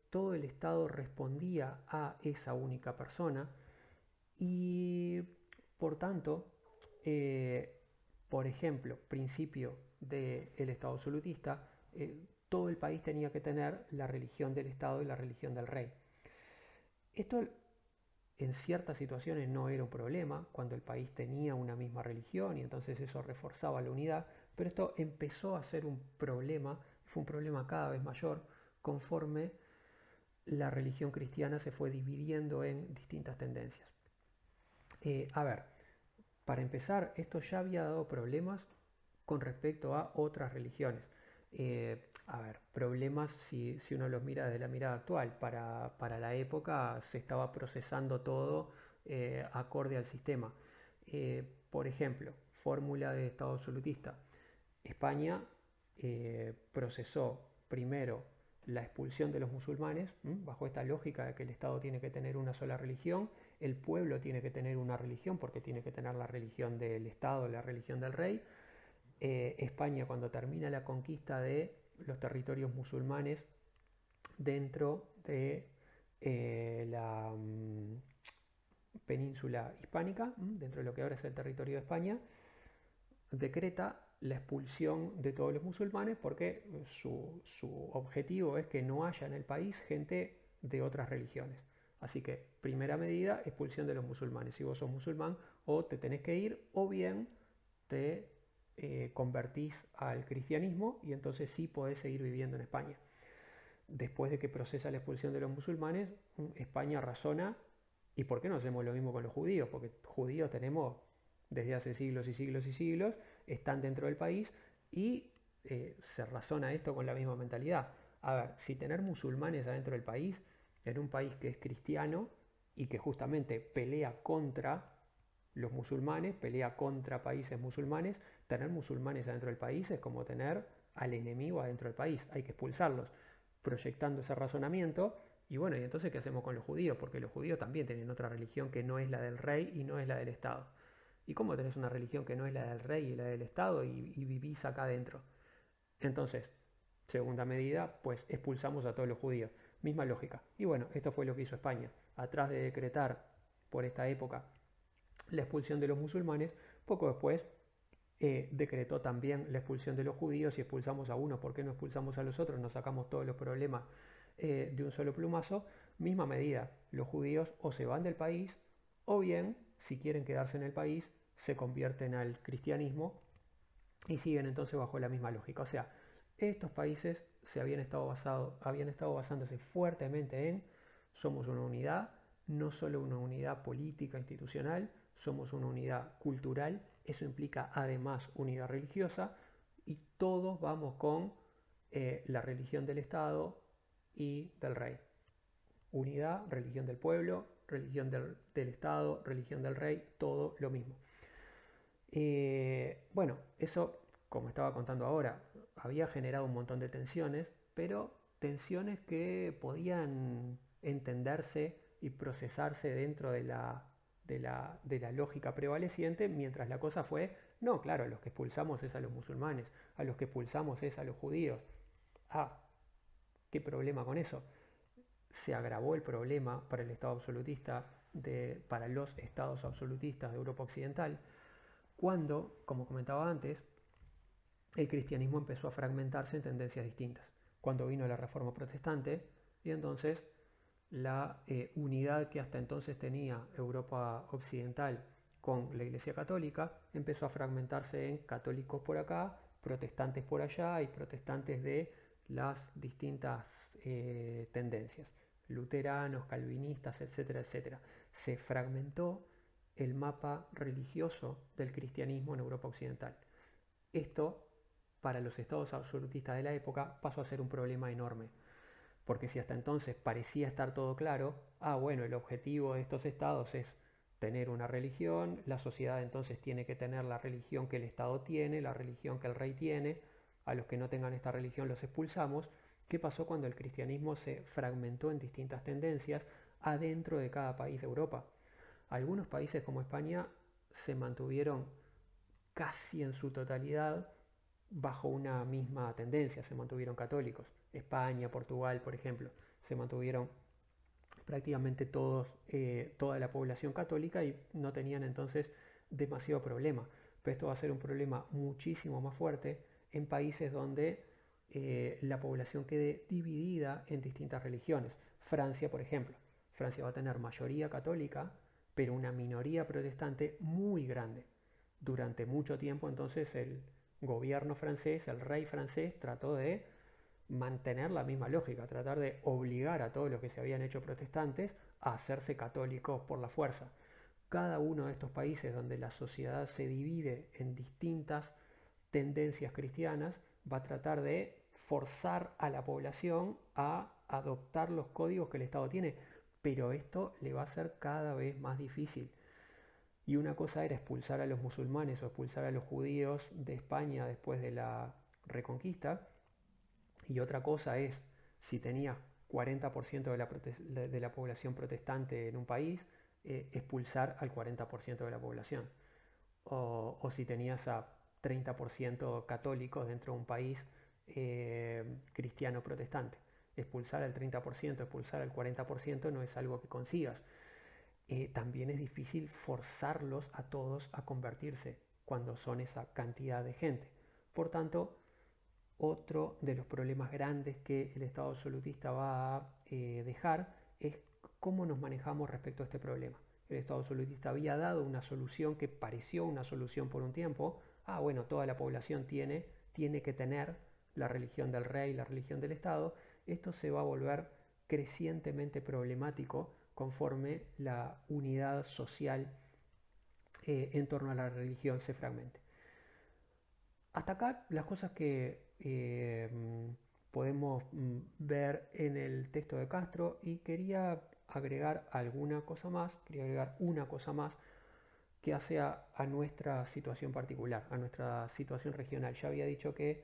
todo el Estado respondía a esa única persona y por tanto, eh, por ejemplo, principio del Estado absolutista, todo el país tenía que tener la religión del Estado y la religión del rey. Esto en ciertas situaciones no era un problema, cuando el país tenía una misma religión y entonces eso reforzaba la unidad, pero esto empezó a ser un problema, fue un problema cada vez mayor conforme la religión cristiana se fue dividiendo en distintas tendencias. A ver, para empezar, esto ya había dado problemas con respecto a otras religiones. A ver, problemas si uno los mira desde la mirada actual. Para la época se estaba procesando todo acorde al sistema. Por ejemplo, fórmula de Estado absolutista. España procesó primero la expulsión de los musulmanes, bajo esta lógica de que el Estado tiene que tener una sola religión, el pueblo tiene que tener una religión porque tiene que tener la religión del Estado, la religión del rey. España, cuando termina la conquista de los territorios musulmanes dentro de la península hispánica, dentro de lo que ahora es el territorio de España, decreta la expulsión de todos los musulmanes porque su objetivo es que no haya en el país gente de otras religiones. Así que, primera medida, expulsión de los musulmanes. Si vos sos musulmán, o te tenés que ir, o bien te convertís al cristianismo y entonces sí podés seguir viviendo en España. Después de que procesa la expulsión de los musulmanes, España razona, ¿y por qué no hacemos lo mismo con los judíos? Porque judíos tenemos desde hace siglos y siglos y siglos, están dentro del país y se razona esto con la misma mentalidad. A ver, si tener musulmanes adentro del país, en un país que es cristiano, y que justamente pelea contra los musulmanes, pelea contra países musulmanes. Tener musulmanes adentro del país es como tener al enemigo adentro del país, hay que expulsarlos, proyectando ese razonamiento. Y bueno, ¿y entonces qué hacemos con los judíos? Porque los judíos también tienen otra religión que no es la del rey y no es la del Estado. ¿Y cómo tenés una religión que no es la del rey y la del Estado y vivís acá adentro? Entonces, segunda medida, pues expulsamos a todos los judíos. Misma lógica. Y bueno, esto fue lo que hizo España. Atrás de decretar por esta época la expulsión de los musulmanes, poco después decretó también la expulsión de los judíos. Y expulsamos a uno, ¿por qué no expulsamos a los otros? Nos sacamos todos los problemas de un solo plumazo. Misma medida, los judíos o se van del país o bien, si quieren quedarse en el país, se convierten al cristianismo y siguen entonces bajo la misma lógica. O sea, estos países habían estado basándose fuertemente en somos una unidad, no solo una unidad política, institucional, somos una unidad cultural, eso implica además unidad religiosa y todos vamos con la religión del Estado y del rey. Unidad, religión del pueblo, religión del Estado, religión del rey, todo lo mismo. Bueno, eso, como estaba contando ahora, había generado un montón de tensiones, pero tensiones que podían entenderse y procesarse dentro de la lógica prevaleciente, mientras la cosa fue, no, claro, a los que expulsamos es a los musulmanes, a los que expulsamos es a los judíos. Ah, ¿qué problema con eso? Se agravó el problema para el Estado absolutista, para los estados absolutistas de Europa Occidental, cuando, como comentaba antes, el cristianismo empezó a fragmentarse en tendencias distintas. Cuando vino la Reforma Protestante y entonces la unidad que hasta entonces tenía Europa Occidental con la Iglesia Católica empezó a fragmentarse en católicos por acá, protestantes por allá y protestantes de las distintas tendencias, luteranos, calvinistas, etcétera, etcétera. Se fragmentó el mapa religioso del cristianismo en Europa Occidental. Esto, para los estados absolutistas de la época, pasó a ser un problema enorme, porque si hasta entonces parecía estar todo claro, bueno, el objetivo de estos estados es tener una religión, la sociedad entonces tiene que tener la religión que el Estado tiene, la religión que el rey tiene, a los que no tengan esta religión los expulsamos. ¿Qué pasó cuando el cristianismo se fragmentó en distintas tendencias adentro de cada país de Europa? Algunos países como España se mantuvieron casi en su totalidad bajo una misma tendencia, se mantuvieron católicos. España, Portugal, por ejemplo, se mantuvieron prácticamente toda la población católica y no tenían entonces demasiado problema. Pero esto va a ser un problema muchísimo más fuerte en países donde la población quede dividida en distintas religiones. Francia, por ejemplo. Francia va a tener mayoría católica, pero una minoría protestante muy grande. Durante mucho tiempo entonces el gobierno francés, el rey francés, trató de mantener la misma lógica, tratar de obligar a todos los que se habían hecho protestantes a hacerse católicos por la fuerza. Cada uno de estos países donde la sociedad se divide en distintas tendencias cristianas va a tratar de forzar a la población a adoptar los códigos que el Estado tiene, pero esto le va a ser cada vez más difícil. Y una cosa era expulsar a los musulmanes o expulsar a los judíos de España después de la Reconquista, y otra cosa es si tenías 40% de la población protestante en un país, expulsar al 40% de la población. O si tenías a 30% católicos dentro de un país cristiano protestante. Expulsar al 30%, expulsar al 40% no es algo que consigas. También es difícil forzarlos a todos a convertirse cuando son esa cantidad de gente. Por tanto, otro de los problemas grandes que el Estado absolutista va a dejar es cómo nos manejamos respecto a este problema. El Estado absolutista había dado una solución que pareció una solución por un tiempo. Bueno, toda la población tiene que tener la religión del rey, la religión del Estado. Esto se va a volver crecientemente problemático conforme la unidad social en torno a la religión se fragmente. Hasta acá las cosas que podemos ver en el texto de Castro, y quería agregar alguna cosa más, quería agregar una cosa más que hace a nuestra situación particular, a nuestra situación regional. Ya había dicho que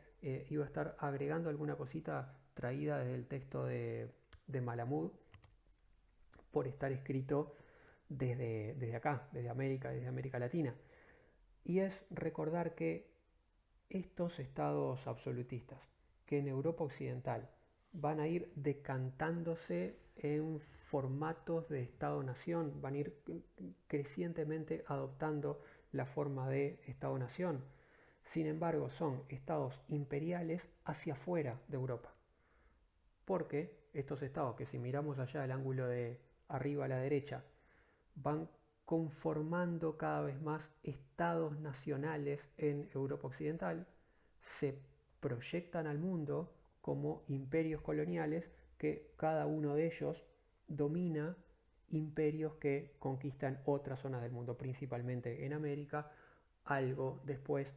iba a estar agregando alguna cosita traída desde el texto de Malamud por estar escrito desde acá, desde América Latina. Y es recordar que estos estados absolutistas, que en Europa Occidental van a ir decantándose en formatos de Estado-nación, van a ir crecientemente adoptando la forma de Estado-nación. Sin embargo, son estados imperiales hacia afuera de Europa. Porque estos estados, que si miramos allá el ángulo de arriba a la derecha, van conformando cada vez más estados nacionales en Europa Occidental, se proyectan al mundo como imperios coloniales que cada uno de ellos domina imperios que conquistan otras zonas del mundo, principalmente en América, algo después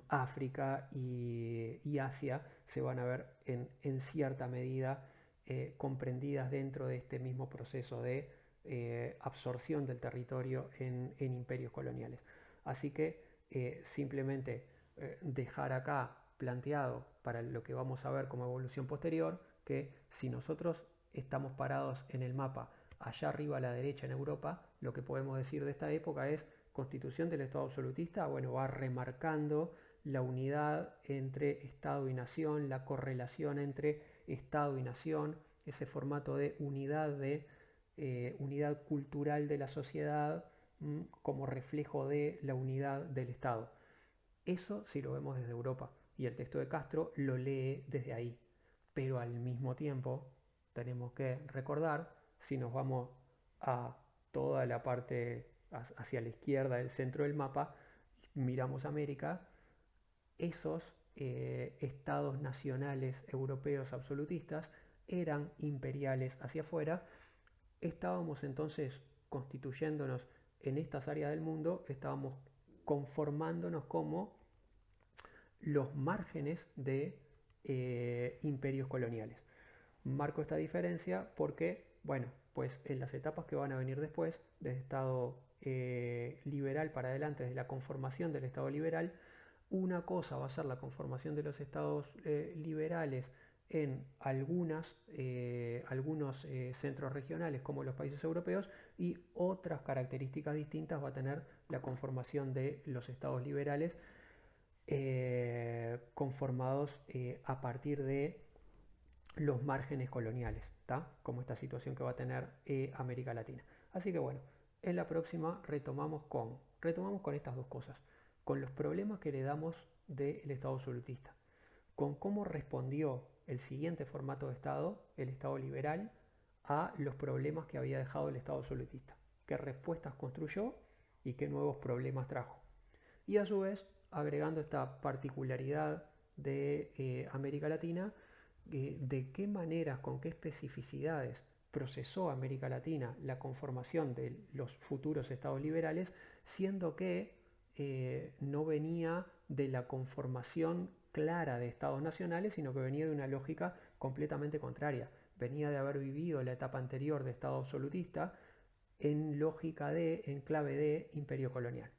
África y Asia se van a ver en cierta medida comprendidas dentro de este mismo proceso de absorción del territorio en imperios coloniales. Así que simplemente dejar acá planteado para lo que vamos a ver como evolución posterior, que si nosotros estamos parados en el mapa allá arriba a la derecha en Europa, lo que podemos decir de esta época es constitución del Estado absolutista, bueno, va remarcando la unidad entre Estado y nación, la correlación entre Estado y nación, ese formato de unidad cultural de la sociedad como reflejo de la unidad del Estado. Eso si lo vemos desde Europa y el texto de Castro lo lee desde ahí, pero al mismo tiempo tenemos que recordar, si nos vamos a toda la parte hacia la izquierda del centro del mapa, miramos América, esos estados nacionales europeos absolutistas eran imperiales hacia afuera. Estábamos entonces constituyéndonos en estas áreas del mundo, estábamos conformándonos como los márgenes de imperios coloniales. Marco esta diferencia porque, bueno, pues en las etapas que van a venir después, del Estado liberal para adelante, desde la conformación del Estado liberal, una cosa va a ser la conformación de los estados liberales en algunos centros regionales como los países europeos y otras características distintas va a tener la conformación de los estados liberales conformados a partir de los márgenes coloniales, ¿tá? Como esta situación que va a tener América Latina. Así que bueno, en la próxima retomamos con estas dos cosas, con los problemas que heredamos del Estado absolutista, con cómo respondió el siguiente formato de Estado, el Estado liberal, a los problemas que había dejado el Estado absolutista, qué respuestas construyó y qué nuevos problemas trajo. Y a su vez, agregando esta particularidad de América Latina, de qué maneras, con qué especificidades procesó América Latina la conformación de los futuros estados liberales, siendo que no venía de la conformación clara de estados nacionales, sino que venía de una lógica completamente contraria. Venía de haber vivido la etapa anterior de estado absolutista en lógica en clave de imperio colonial.